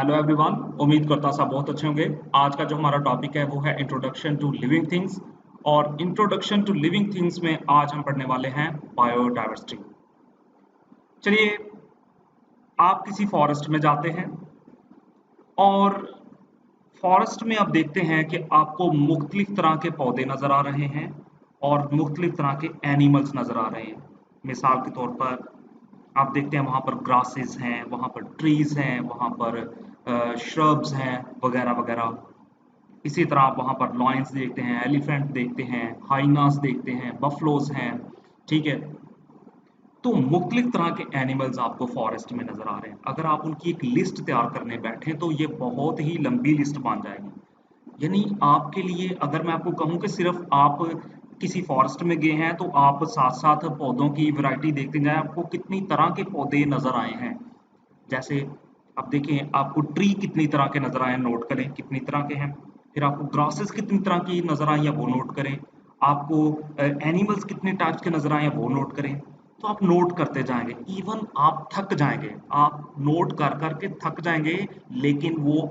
Hello everyone. उम्मीद करता सब बहुत अच्छे होंगे। आज का जो हमारा टॉपिक है वो है इंट्रोडक्शन टू लिविंग थिंग्स। और इंट्रोडक्शन टू लिविंग थिंग्स में आज हम पढ़ने वाले हैं बायोडायवर्सिटी। चलिए, आप किसी फॉरेस्ट में जाते हैं और फॉरेस्ट में आप देखते हैं कि आपको मुख्तलिफ तरह के पौधे नज़र आ रहे हैं और मुख्तलिफ तरह के एनिमल्स नज़र आ रहे हैं। मिसाल के तौर पर आप देखते हैं वहाँ पर ग्रासेस हैं, वहाँ पर ट्रीज हैं, वहाँ पर श्रब्स हैं, वगैरह वगैरह। इसी तरह आप वहाँ पर लॉयंस देखते हैं, एलिफेंट देखते हैं, हाइनास देखते हैं, बफलोज हैं। ठीक है, तो मुख्तलिफ तरह के एनिमल्स आपको फॉरेस्ट में नजर आ रहे हैं। अगर आप उनकी एक लिस्ट तैयार करने बैठे तो ये बहुत ही लंबी लिस्ट बन जाएगी। यानी आपके लिए अगर मैं आपको कहूँ कि सिर्फ आप किसी फॉरेस्ट में गए हैं तो आप साथ साथ पौधों की वैरायटी देखते जाएं, आपको कितनी तरह के पौधे नजर आए हैं। जैसे आप देखें, आपको ट्री कितनी तरह के नजर आए, नोट करें कितनी तरह के हैं। फिर आपको ग्रासेस कितनी तरह की नजर आई हैं, वो नोट करें। आपको एनिमल्स कितने टाइप्स के नजर आए हैं, वो नोट करें। तो आप नोट करते जाएंगे, इवन आप थक जाएंगे। आप नोट कर करके थक जाएंगे, लेकिन वो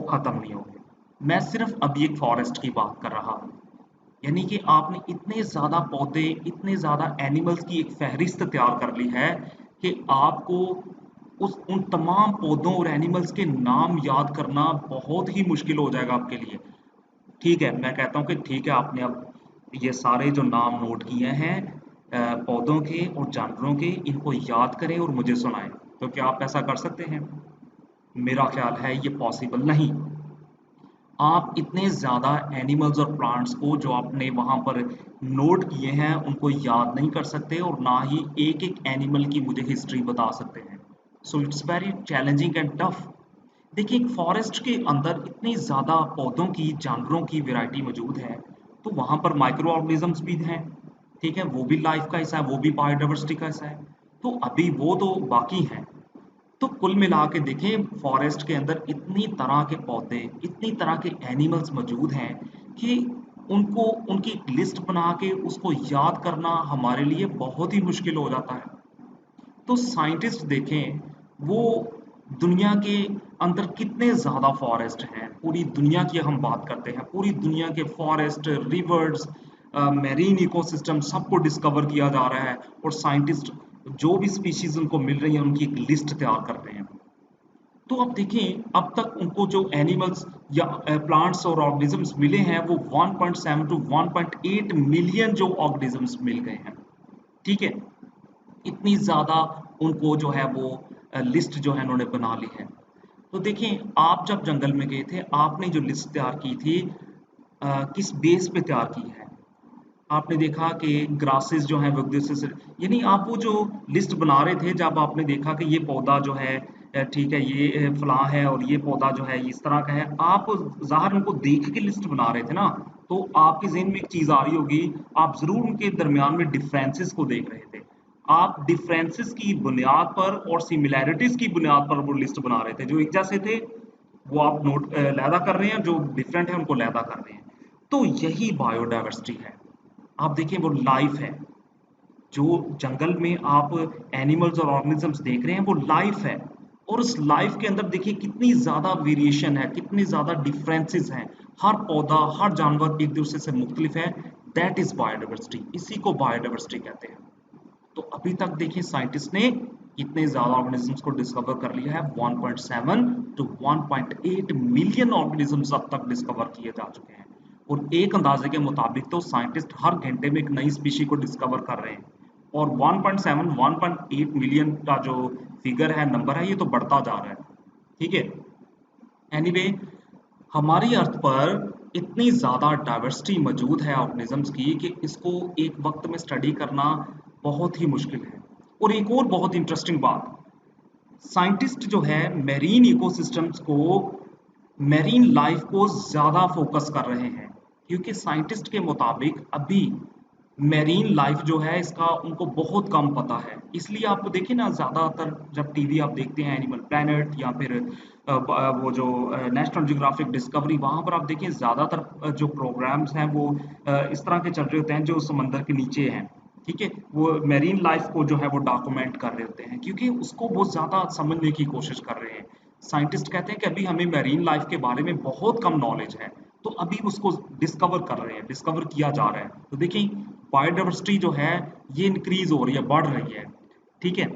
खत्म नहीं होंगे। मैं सिर्फ अभी एक फॉरेस्ट की बात कर रहा हूँ। यानी कि आपने इतने ज़्यादा पौधे, इतने ज़्यादा एनिमल्स की एक फहरिस्त तैयार कर ली है कि आपको उस उन तमाम पौधों और एनिमल्स के नाम याद करना बहुत ही मुश्किल हो जाएगा आपके लिए। ठीक है, मैं कहता हूँ कि ठीक है, आपने अब ये सारे जो नाम नोट किए हैं पौधों के और जानवरों के, इनको याद करें और मुझे सुनाएं। तो क्या आप ऐसा कर सकते हैं? मेरा ख्याल है ये पॉसिबल नहीं। आप इतने ज़्यादा एनिमल्स और प्लांट्स को जो आपने वहाँ पर नोट किए हैं उनको याद नहीं कर सकते, और ना ही एक एक एनिमल की मुझे हिस्ट्री बता सकते हैं। सो it's very challenging and tough. देखिए, एक फॉरेस्ट के अंदर इतनी ज़्यादा पौधों की, जानवरों की वैरायटी मौजूद है, तो वहाँ पर माइक्रो ऑर्गेनिजम्स भी हैं। ठीक है, वो भी लाइफ का हिस्सा है, वो भी बायोडाइवर्सिटी का हिस्सा है। तो अभी वो तो बाकी हैं। तो कुल मिला के देखें, फॉरेस्ट के अंदर इतनी तरह के पौधे, इतनी तरह के एनिमल्स मौजूद हैं कि उनको, उनकी एक लिस्ट बना के उसको याद करना हमारे लिए बहुत ही मुश्किल हो जाता है। तो साइंटिस्ट देखें, वो दुनिया के अंदर कितने ज़्यादा फॉरेस्ट हैं। पूरी दुनिया की हम बात करते हैं, पूरी दुनिया के फॉरेस्ट, रिवर्स, मैरीन इकोसिस्टम सबको डिस्कवर किया जा रहा है। और साइंटिस्ट जो भी स्पीशीज उनको मिल रही है उनकी एक लिस्ट तैयार कर रहे हैं। तो अब देखें, अब तक उनको जो एनिमल्स या प्लांट्स और ऑर्गेनिजम्स मिले हैं वो 1.7 टू 1.8 मिलियन जो ऑर्गेनिजम्स मिल गए हैं। ठीक है, इतनी ज़्यादा उनको जो है वो लिस्ट जो है उन्होंने बना ली है। तो देखें, आप जब जंगल में गए थे, आपने जो लिस्ट तैयार की थी किस बेस पे तैयार की है? आपने देखा कि ग्रासेस जो हैं वो एक दूसरे से, यानी आप वो जो लिस्ट बना रहे थे, जब आपने देखा कि ये पौधा जो है ठीक है, ये फलां है और ये पौधा जो है इस तरह का है, आप ज़ाहिर उनको देख के लिस्ट बना रहे थे ना। तो आपके ज़हन में एक चीज़ आ रही होगी, आप ज़रूर उनके दरमियान में डिफरेंसेस को देख रहे थे। आप डिफरेंसेस की बुनियाद पर और सिमिलैरिटीज़ की बुनियाद पर वो लिस्ट बना रहे थे। जो एक जैसे थे वो आप नोट लैदा कर रहे हैं, जो डिफरेंट है उनको लैदा कर रहे हैं। तो यही बायोडाइवर्सिटी है। आप देखिए, वो लाइफ है। जो जंगल में आप एनिमल्स और ऑर्गेनिजम्स देख रहे हैं वो लाइफ है। और उस लाइफ के अंदर देखिए कितनी ज्यादा वेरिएशन है, कितनी ज्यादा डिफरेंसेस हैं। हर पौधा, हर जानवर एक दूसरे से मुख्तलिफ है। दैट इज बायोडाइवर्सिटी, इसी को बायोडाइवर्सिटी कहते हैं। तो अभी तक देखिए, साइंटिस्ट ने इतने ज्यादा ऑर्गेनिजम्स को डिस्कवर कर लिया है। 1.7 टू 1.8 मिलियन ऑर्गेनिजम्स अब तक डिस्कवर किए जा चुके हैं। और एक अंदाजे के मुताबिक तो साइंटिस्ट हर घंटे में एक नई स्पीशी को डिस्कवर कर रहे हैं। और 1.7 1.8 मिलियन का जो फिगर है, नंबर है, ये तो बढ़ता जा रहा है। ठीक है, एनीवे, हमारी अर्थ पर इतनी ज़्यादा डाइवर्सिटी मौजूद है ऑर्गेनिजम्स की कि इसको एक वक्त में स्टडी करना बहुत ही मुश्किल है। और एक और बहुत इंटरेस्टिंग बात, साइंटिस्ट जो है मेरीन इकोसिस्टम्स को, मेरीन लाइफ को ज़्यादा फोकस कर रहे हैं, क्योंकि साइंटिस्ट के मुताबिक अभी मेरीन लाइफ जो है इसका उनको बहुत कम पता है। इसलिए आप देखिए ना, ज़्यादातर जब टीवी आप देखते हैं, एनिमल प्लेनेट या फिर वो जो नेशनल जियोग्राफिक डिस्कवरी, वहाँ पर आप देखिए ज़्यादातर जो प्रोग्राम्स हैं वो इस तरह के चल रहे होते हैं जो समंदर के नीचे हैं। ठीक है, वो मेरीन लाइफ को जो है वो डॉक्यूमेंट कर रहे होते हैं क्योंकि उसको बहुत ज़्यादा समझने की कोशिश कर रहे हैं। साइंटिस्ट कहते हैं कि अभी हमें मेरीन लाइफ के बारे में बहुत कम नॉलेज है, तो अभी उसको डिस्कवर कर रहे हैं, डिस्कवर किया जा रहा है। तो देखिए बायोडाइवर्सिटी जो है ये इंक्रीज हो रही है, बढ़ रही है। ठीक है,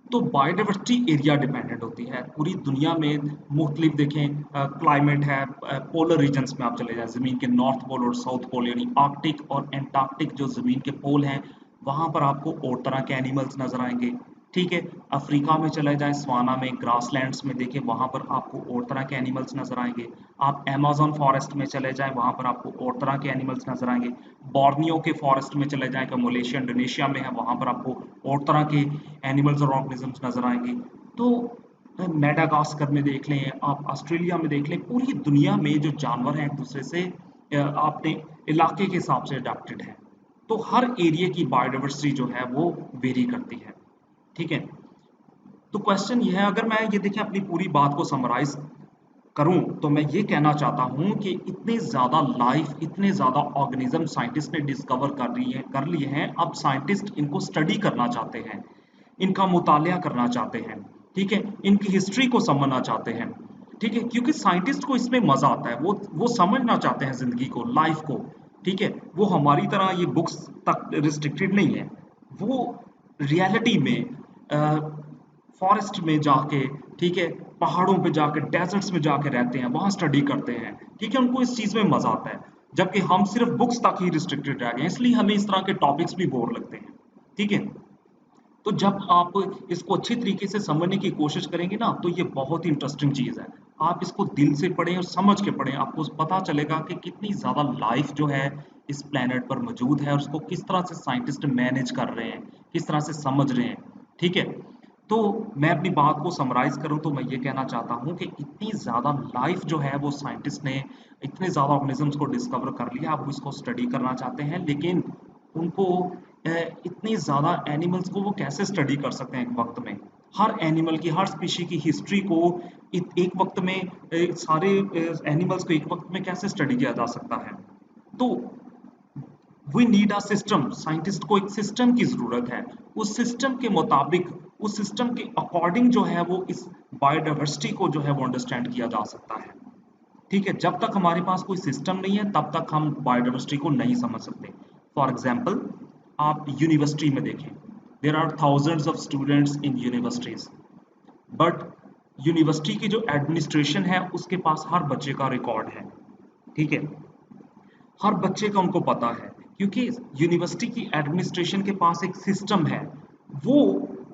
तो बायोडाइवर्सिटी एरिया डिपेंडेंट होती है पूरी दुनिया में। मुख्तलिफ देखें क्लाइमेट है, पोलर रीजन्स में आप चले जाएं, ज़मीन के नॉर्थ पोल और साउथ पोल यानी आर्कटिक और एंटार्क्टिक जो ज़मीन के पोल हैं, वहाँ पर आपको और तरह के एनिमल्स नजर आएंगे। ठीक है, अफ्रीका में चले जाएं, सवाना में, ग्रासलैंड्स में देखें, वहाँ पर आपको और तरह के एनिमल्स नजर आएंगे। आप अमेज़न फॉरेस्ट में चले जाएं, वहाँ पर आपको और तरह के एनिमल्स नजर आएंगे। बोर्नियो के फॉरेस्ट में चले जाएं, कि मलेशिया इंडोनेशिया में है, वहाँ पर आपको और तरह के एनिमल्स और ऑर्गेनिजम्स नजर आएंगे। तो मेडागास्कर में देख लें, आप ऑस्ट्रेलिया में देख लें, पूरी दुनिया में जो जानवर हैं एक दूसरे से अपने इलाके के हिसाब से अडेप्टेड हैं। तो हर एरिया की बायोडाइवर्सिटी जो है वो वेरी करती है। ठीक है, तो क्वेश्चन ये है, अगर मैं ये देखें अपनी पूरी बात को समराइज करूं तो मैं ये कहना चाहता हूं कि इतने ज्यादा लाइफ, इतने ज्यादा ऑर्गेनिज्म साइंटिस्ट ने डिस्कवर कर लिए हैं। अब साइंटिस्ट इनको स्टडी करना चाहते हैं, इनका मुतालिया करना चाहते हैं। ठीक है, इनकी हिस्ट्री को समझना चाहते हैं। ठीक है, क्योंकि साइंटिस्ट को इसमें मजा आता है, वो समझना चाहते हैं जिंदगी को, लाइफ को। ठीक है, वो हमारी तरह ये बुक्स तक रिस्ट्रिक्टेड नहीं है। वो रियलिटी में फॉरेस्ट में जाके, ठीक है, पहाड़ों पे जाके, डेजर्ट्स में जाके रहते हैं, वहां स्टडी करते हैं। ठीक है, उनको इस चीज में मजा आता है, जबकि हम सिर्फ बुक्स तक ही रिस्ट्रिक्टेड रह गए हैं, इसलिए हमें इस तरह के टॉपिक्स भी बोर लगते हैं। ठीक है, तो जब आप इसको अच्छी तरीके से समझने की कोशिश करेंगे ना, तो ये बहुत ही इंटरेस्टिंग चीज है। आप इसको दिल से पढ़ें और समझ के पढ़ें, आपको पता चलेगा कि कितनी ज्यादा लाइफ जो है इस प्लेनेट पर मौजूद है और उसको किस तरह से साइंटिस्ट मैनेज कर रहे हैं, किस तरह से समझ रहे हैं। ठीक है, तो मैं अपनी बात को समराइज करूं तो मैं ये कहना चाहता हूं कि इतनी ज्यादा लाइफ जो है वो साइंटिस्ट ने, इतने ज्यादा ऑर्गेनिजम्स को डिस्कवर कर लिया, आप उसको स्टडी करना चाहते हैं, लेकिन उनको इतनी ज़्यादा एनिमल्स को वो कैसे स्टडी कर सकते हैं एक वक्त में। हर एनिमल की, हर स्पीशी की हिस्ट्री को एक वक्त में सारे एनिमल्स को एक वक्त में कैसे स्टडी किया जा सकता है। तो we need a system, scientist को एक सिस्टम की ज़रूरत है। उस सिस्टम के मुताबिक, उस सिस्टम के अकॉर्डिंग जो है वो इस बायोडाइवर्सिटी को जो है वो अंडरस्टैंड किया जा सकता है। ठीक है, जब तक हमारे पास कोई सिस्टम नहीं है तब तक हम बायोडाइवर्सिटी को नहीं समझ सकते। फॉर एग्जाम्पल, आप यूनिवर्सिटी में देखें, there are thousands of students in universities, but university की जो एडमिनिस्ट्रेशन है उसके पास हर बच्चे का रिकॉर्ड है। ठीक है, हर बच्चे का उनको पता है, क्योंकि यूनिवर्सिटी की एडमिनिस्ट्रेशन के पास एक सिस्टम है। वो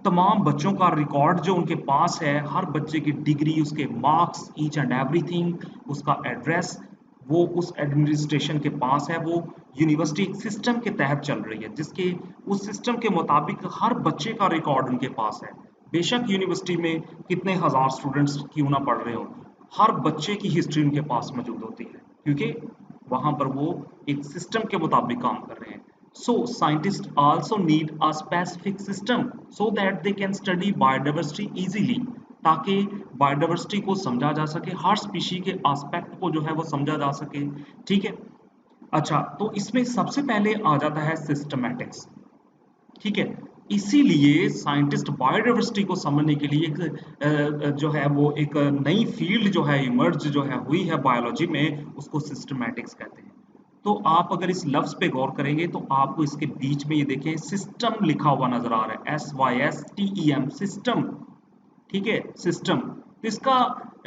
तमाम बच्चों का रिकॉर्ड जो उनके पास है, हर बच्चे की डिग्री, उसके मार्क्स, ईच एंड एवरीथिंग, उसका एड्रेस, वो उस एडमिनिस्ट्रेशन के पास है। वो यूनिवर्सिटी एक सिस्टम के तहत चल रही है, जिसके उस सिस्टम के मुताबिक हर बच्चे का रिकॉर्ड उनके पास है। बेशक यूनिवर्सिटी में कितने हजार स्टूडेंट्स क्यों ना पढ़ रहे हो, हर बच्चे की हिस्ट्री उनके पास मौजूद होती है, क्योंकि वहां पर वो एक सिस्टम के मुताबिक काम कर रहे हैं। So scientist also need a specific system so that they can study biodiversity easily, ताकि बायोडाइवर्सिटी को समझा जा सके, हर स्पीशी के एस्पेक्ट को जो है वो समझा जा सके। ठीक है, अच्छा, तो इसमें सबसे पहले आ जाता है सिस्टमैटिक्स। ठीक है, इसीलिए साइंटिस्ट बायोडाइवर्सिटी को समझने के लिए एक जो है वो एक नई फील्ड जो है इमर्ज जो है हुई है बायोलॉजी में, उसको सिस्टमैटिक्स कहते हैं। तो आप अगर इस लफ्ज पे गौर करेंगे तो आपको इसके बीच में ये देखें सिस्टम लिखा हुआ नजर आ रहा है, SYSTEM, सिस्टम। ठीक है, सिस्टम, तो इसका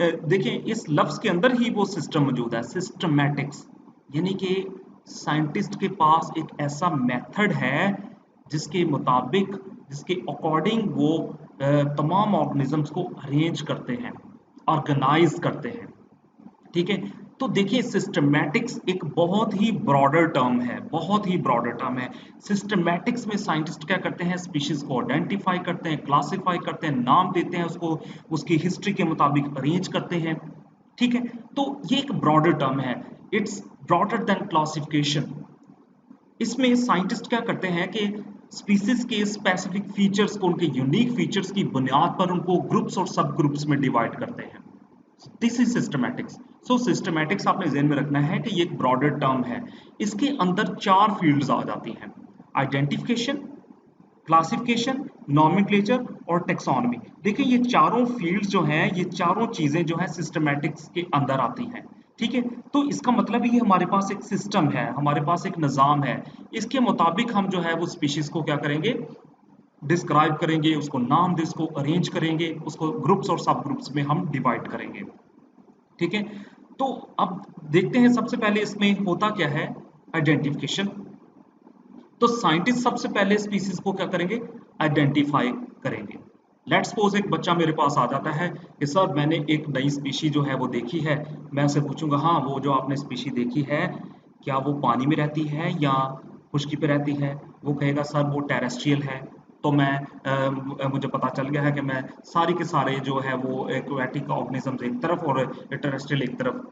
देखें इस लफ्ज के अंदर ही वो सिस्टम मौजूद है, सिस्टमैटिक्स। यानी कि साइंटिस्ट के पास एक ऐसा मेथड है जिसके मुताबिक, जिसके अकॉर्डिंग वो तमाम ऑर्गेनिजम्स को अरेंज करते हैं, ऑर्गेनाइज करते हैं। ठीक है, तो देखिए सिस्टमैटिक्स एक बहुत ही ब्रॉडर टर्म है, बहुत ही ब्रॉडर टर्म है। सिस्टमैटिक्स में साइंटिस्ट क्या करते हैं, स्पीशीज को आइडेंटिफाई करते हैं, क्लासिफाई करते हैं, नाम देते हैं उसको, उसकी हिस्ट्री के मुताबिक अरेंज करते हैं। ठीक है, तो ये एक ब्रॉडर टर्म है, इट्स ब्रॉडर देन क्लासिफिकेशन। इसमें साइंटिस्ट क्या करते हैं कि स्पीसीज के स्पेसिफिक फीचर्स को, उनके यूनिक फीचर्स की बुनियाद पर उनको ग्रुप्स और सब ग्रुप्स में डिवाइड करते हैं। This is systematics. So systematics आपने ध्यान में रखना है कि ये एक ब्रॉडर टर्म है, इसके अंदर चार फील्ड्स आ जाती हैं। आइडेंटिफिकेशन, क्लासिफिकेशन, नॉमेनक्लेचर और टेक्सोनॉमी। देखिए ये चारों फील्ड्स जो हैं, ये चारों चीजें जो है सिस्टमैटिक्स के अंदर आती हैं। ठीक है, तो इसका मतलब ये हमारे पास एक सिस्टम है, हमारे पास एक निज़ाम है। इसके मुताबिक हम जो है वो स्पीशीज को क्या करेंगे, डिस्क्राइब करेंगे, उसको नाम दे, उसको अरेंज करेंगे, उसको ग्रुप्स और सब ग्रुप्स में हम डिवाइड करेंगे। ठीक है, तो अब देखते हैं सबसे पहले इसमें होता क्या है, आइडेंटिफिकेशन। तो साइंटिस्ट सबसे पहले स्पीसीज को क्या करेंगे, आइडेंटिफाई करेंगे। लेट्स सपोज एक बच्चा मेरे पास आ जाता है कि सर मैंने एक नई स्पीशी जो है वो देखी है। मैं उससे पूछूंगा, हाँ वो जो आपने स्पीशी देखी है क्या वो पानी में रहती है या खुश्की पे रहती है? वो कहेगा सर वो टेरेस्ट्रियल है। तो मैं मुझे पता चल गया है कि मैं सारी के सारे जो है वो एक्वेटिक ऑर्गेनिजम्स एक तरफ और टेरेस्ट्रियल एक तरफ,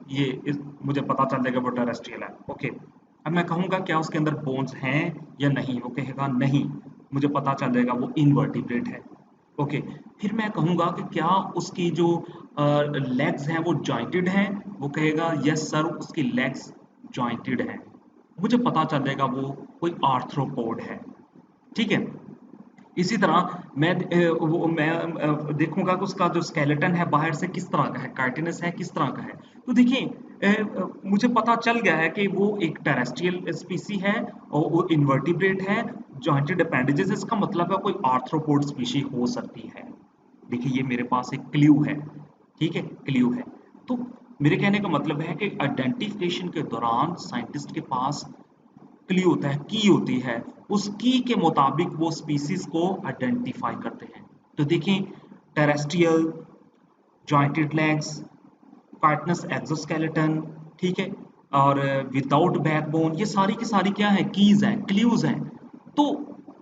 मुझे पता चल जाएगा वो टेरेस्ट्रियल है। ओके, अब मैं कहूँगा क्या उसके अंदर बोन्स हैं या नहीं? वो कहेगा नहीं, मुझे पता चल जाएगा वो इनवर्टिब्रेट है। ओके, फिर मैं कहूँगा कि क्या उसकी जो लेग्स हैं वो जॉइंटेड हैं? वो कहेगा यस सर उसकी लेग्स जॉइंटेड हैं। मुझे पता चल जाएगा वो कोई आर्थ्रोपोड है। ठीक है, इसी तरह मैं देखूंगा कि उसका जो स्केलेटन है बाहर से किस तरह का है, कार्टिनस है किस तरह का है। तो देखिए मुझे पता चल गया है कि वो एक टेरेस्ट्रियल स्पीसी है और वो इन्वर्टिब्रेट है, जॉइंटेड अपेंडेजेस, इसका मतलब है कोई आर्थ्रोपोड स्पीशी हो सकती है। देखिए ये मेरे पास एक क्ल्यू है। ठीक है, क्ल्यू है। तो मेरे कहने का मतलब है कि आइडेंटिफिकेशन के दौरान साइंटिस्ट के पास क्ली होता है, की होती है, उस की के मुताबिक वो स्पीसीज को आइडेंटिफाई करते हैं। तो देखें, टेरेस्ट्रियल, जॉइंटेड लेग्स, कार्टनस एक्सोस्केलेटन, ठीक है, और विदाउट बैकबोन, ये सारी की सारी क्या है, कीज हैं, क्ल्यूज हैं। तो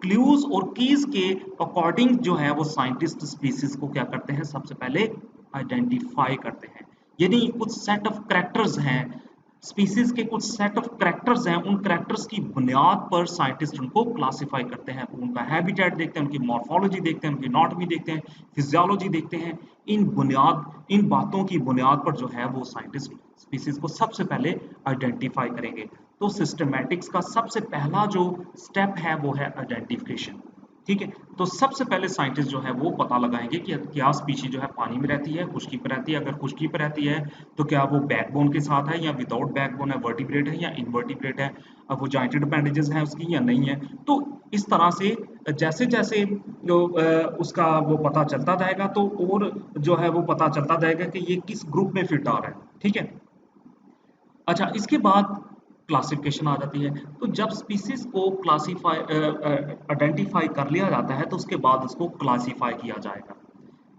क्ल्यूज और कीज के अकॉर्डिंग जो है वो साइंटिस्ट स्पीसीज को क्या करते हैं, सबसे पहले आइडेंटिफाई करते हैं। यानी कुछ सेट ऑफ कैरेक्टर्स हैं, स्पीसीज के कुछ सेट ऑफ कैरेक्टर्स हैं, उन कैरेक्टर्स की बुनियाद पर साइंटिस्ट उनको क्लासिफाई करते हैं, उनका हैबिटेट देखते हैं, उनकी मॉर्फोलॉजी देखते हैं, उनकी एनाटॉमी देखते हैं, फिजियोलॉजी देखते हैं। इन बातों की बुनियाद पर जो है वो साइंटिस्ट स्पीसीज को सबसे पहले आइडेंटिफाई करेंगे। तो सिस्टमैटिक्स का सबसे पहला जो स्टेप है वो है आइडेंटिफिकेशन। ठीक है, तो सबसे पहले साइंटिस्ट जो है वो पता लगाएंगे कि क्या स्पीशी जो है पानी में रहती है, खुश्की पर रहती है। अगर खुश्की पर रहती है तो क्या वो बैकबोन के साथ है या विदाउट बैकबोन है, वर्टिब्रेट है या इनवर्टिब्रेट है, अब वो जॉइंटेड अपेंडेजेस हैं उसकी या नहीं है। तो इस तरह से जैसे जैसे उसका वो पता चलता जाएगा तो और जो है वो पता चलता जाएगा कि ये किस ग्रुप में फिट आ रहा है। ठीक है, अच्छा इसके बाद क्लासिफिकेशन आ जाती है। तो जब स्पीसीज को क्लासीफाई आइडेंटिफाई कर लिया जाता है तो उसके बाद उसको क्लासीफाई किया जाएगा।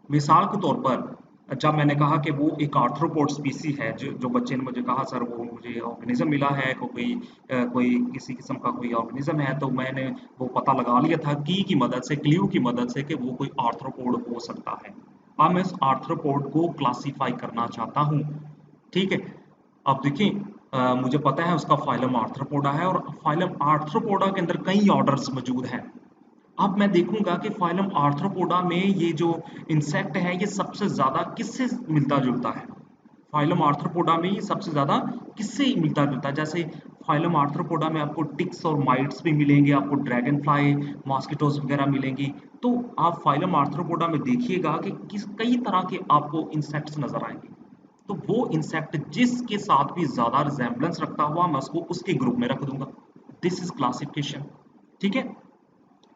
मिसाल के तौर पर जब मैंने कहा कि वो एक आर्थ्रोपोड स्पीसी है, जो बच्चे ने मुझे कहा सर वो मुझे ऑर्गेनिज्म मिला है, कोई किसी किस्म का कोई ऑर्गेनिज्म है, तो मैंने वो पता लगा लिया था की मदद से, क्ल्यू की मदद से, कि वो कोई आर्थ्रोपोड हो सकता है। अब मैं उस आर्थ्रोपोड को क्लासीफाई करना चाहता हूँ। ठीक है, अब देखिए मुझे पता है उसका फाइलम आर्थ्रोपोडा है और फाइलम आर्थ्रोपोडा के अंदर कई ऑर्डर्स मौजूद हैं। अब मैं देखूंगा कि फाइलम आर्थ्रोपोडा में ये जो इंसेक्ट है ये सबसे ज्यादा किससे मिलता जुलता है। फाइलम आर्थ्रोपोडा में ये सबसे ज्यादा किससे मिलता जुलता है? जैसे फाइलम आर्थ्रोपोडा में आपको टिक्स और माइट्स भी मिलेंगे, आपको ड्रैगन फ्लाई, मॉस्किटोज वगैरह मिलेंगी। तो आप फाइलम आर्थ्रोपोडा में देखिएगा कि किस कई तरह के आपको इंसेक्ट्स नजर आएंगे। तो वो इंसेक्ट जिसके साथ भी ज्यादा रिजेम्बलेंस रखता हुआ मैं उसको उसके ग्रुप में रख दूंगा। This is classification. ठीक है,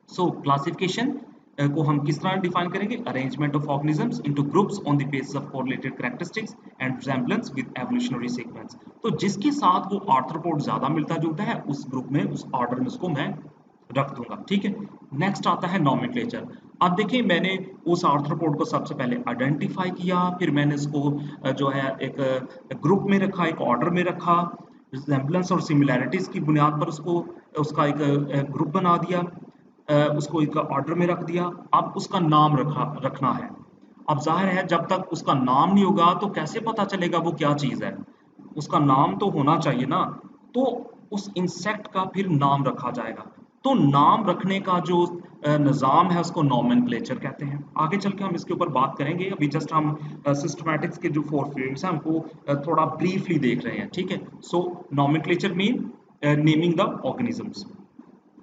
सो क्लासिफिकेशन को हम किस तरह डिफाइन करेंगे, arrangement of organisms into groups on the basis of correlated characteristics and resemblance with evolutionary sequence. तो जिसके साथ वो आर्थ्रोपोड ज्यादा मिलता जुलता है उस ग्रुप में, उस ऑर्डर में उसको मैं रख दूंगा। ठीक है, नेक्स्ट आता है नॉमेनक्लेचर। अब देखिए मैंने उस आर्थ्रोपोड को सबसे पहले आइडेंटिफाई किया, फिर मैंने इसको जो है एक ग्रुप में रखा, एक ऑर्डर में रखा, रिजेम्बलेंस और सिमिलैरिटीज की बुनियाद पर उसको उसका एक ग्रुप बना दिया, उसको एक ऑर्डर में रख दिया। अब उसका नाम रखना है। अब जाहिर है जब तक उसका नाम नहीं होगा तो कैसे पता चलेगा वो क्या चीज है? उसका नाम तो होना चाहिए ना। तो उस इंसेक्ट का फिर नाम रखा जाएगा। तो नाम रखने का जो निज़ाम है उसको नॉमेनक्लेचर कहते हैं। आगे चल के हम इसके ऊपर बात करेंगे, अभी जस्ट हम सिस्टमैटिक्स के जो 4 फील्ड्स हैं उनको थोड़ा ब्रीफली देख रहे हैं। ठीक है, so nomenclature mean naming the organisms.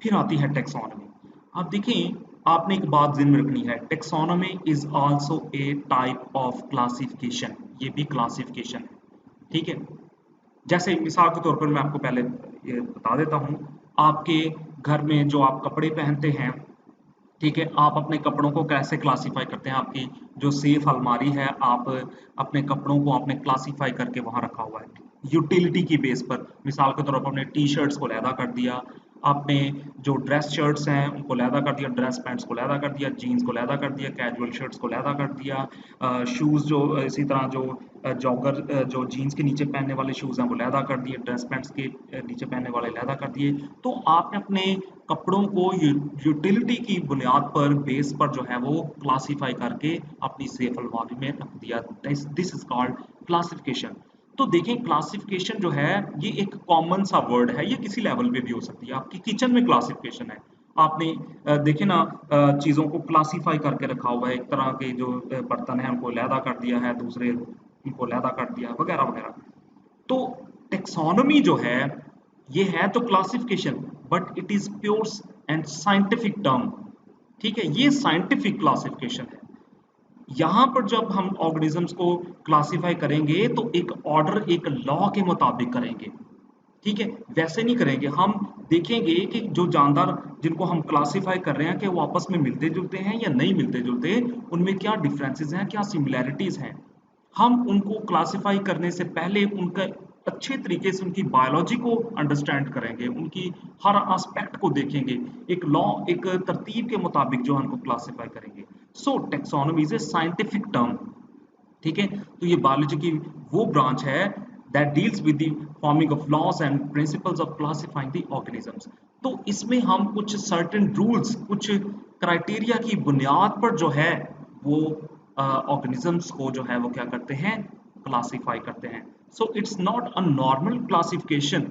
फिर आती है टेक्सोनॉमी। आप देखें, आपने एक बात ध्यान में रखनी है, taxonomy is also a type of classification, ये भी क्लासिफिकेशन है, ठीक है। जैसे मिसाल के तौर पर मैं आपको पहले ये बता देता हूँ, आपके घर में जो आप कपड़े पहनते हैं, ठीक है, आप अपने कपड़ों को कैसे क्लासिफाई करते हैं? आपकी जो सेफ अलमारी है, आप अपने कपड़ों को आपने क्लासिफाई करके वहां रखा हुआ है यूटिलिटी की बेस पर। मिसाल के तौर पर अपने टी शर्ट्स को लहदा कर दिया, आपने जो ड्रेस शर्ट्स हैं उनको लहदा कर दिया, ड्रेस पैंट्स को लहदा कर दिया, जीन्स को लहदा कर दिया, कैजुअल शर्ट्स को लहदा कर दिया, शूज़ जो इसी तरह जो जॉगर जो जीन्स के नीचे पहनने वाले शूज़ हैं वो लहदा कर दिए, ड्रेस पैंट्स के नीचे पहनने वाले लहदा कर दिए। तो आपने अपने कपड़ों को यूटिलिटी की बुनियाद पर बेस पर जो है वो क्लासिफाई करके अपनी सेफ अलमारी में रख दिया। This is called classification. तो देखें, क्लासिफिकेशन जो है ये एक कॉमन सा वर्ड है, ये किसी लेवल पे भी हो सकती है। आपकी किचन में क्लासिफिकेशन है, आपने देखे ना, चीज़ों को क्लासिफाई करके रखा हुआ है, एक तरह के जो बर्तन है उनको लहदा कर दिया है, दूसरे उनको लहदा कर दिया है, वगैरह वगैरह। तो टेक्सोनोमी जो है ये है तो classification, but it is pure and scientific term, ठीक है, ये साइंटिफिक क्लासिफिकेशन है। यहां पर जब हम ऑर्गेनिजम्स को क्लासिफाई करेंगे तो एक ऑर्डर, एक लॉ के मुताबिक करेंगे, ठीक है, वैसे नहीं करेंगे। हम देखेंगे कि जो जानदार जिनको हम क्लासिफाई कर रहे हैं कि वो आपस में मिलते जुलते हैं या नहीं मिलते जुलते, उनमें क्या डिफरेंसेस हैं, क्या सिमिलैरिटीज हैं। हम उनको क्लासिफाई करने से पहले उनका अच्छे तरीके से उनकी बायोलॉजी को अंडरस्टैंड करेंगे, उनकी हर एस्पेक्ट को देखेंगे, एक लॉ, एक तरतीब के मुताबिक जो है उनको क्लासिफाई करेंगे। So taxonomy is a scientific term, ठीक है। तो ये बायोलॉजी की वो ब्रांच है that deals with the forming of laws and principles of classifying the organisms. तो इसमें हम कुछ सर्टेन रूल्स, कुछ क्राइटेरिया की बुनियाद पर जो है वो ऑर्गेनिजम्स को जो है वो क्या करते हैं, क्लासिफाई करते हैं। So it's not a normal classification.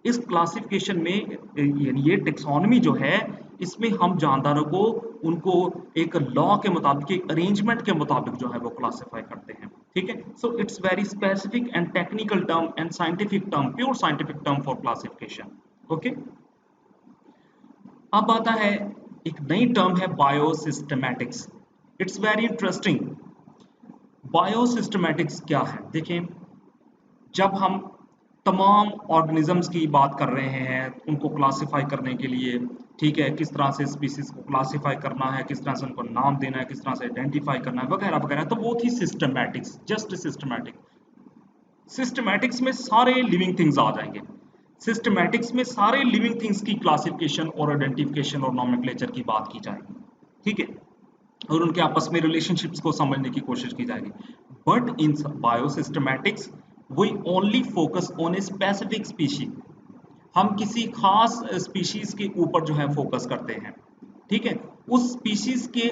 इस क्लासिफिकेशन में यानी ये टेक्सोनोमी जो है, इसमें हम जानदारों को उनको एक लॉ के मुताबिक, एक अरेंजमेंट के मुताबिक जो है वो क्लासिफाई करते हैं, ठीक है। So it's very specific and technical term and scientific term, pure scientific term for classification, okay. अब आता है एक नई टर्म है biosystematics. It's very interesting. Biosystematics क्या है? देखें, जब हम तमाम ऑर्गेनिजम्स की बात कर रहे हैं उनको क्लासिफाई करने के लिए, ठीक है, किस तरह से स्पीसीज को क्लासिफाई करना है, किस तरह से उनको नाम देना है, किस तरह से आइडेंटिफाई करना है, वगैरह वगैरह, तो वो थी सिस्टमैटिक्स, जस्ट सिस्टमैटिक। सिस्टमैटिक्स में सारे लिविंग थिंग्स आ जाएंगे। सिस्टमैटिक्स में सारे लिविंग थिंग्स की क्लासिफिकेशन और आइडेंटिफिकेशन और नोमेनक्लेचर की बात की जाएगी, ठीक है, और उनके आपस में रिलेशनशिप्स को समझने की कोशिश की जाएगी। But in biosystematics we only focus on a specific species. हम किसी खास स्पीशीज के ऊपर जो है फोकस करते हैं, ठीक है, उस स्पीशीज के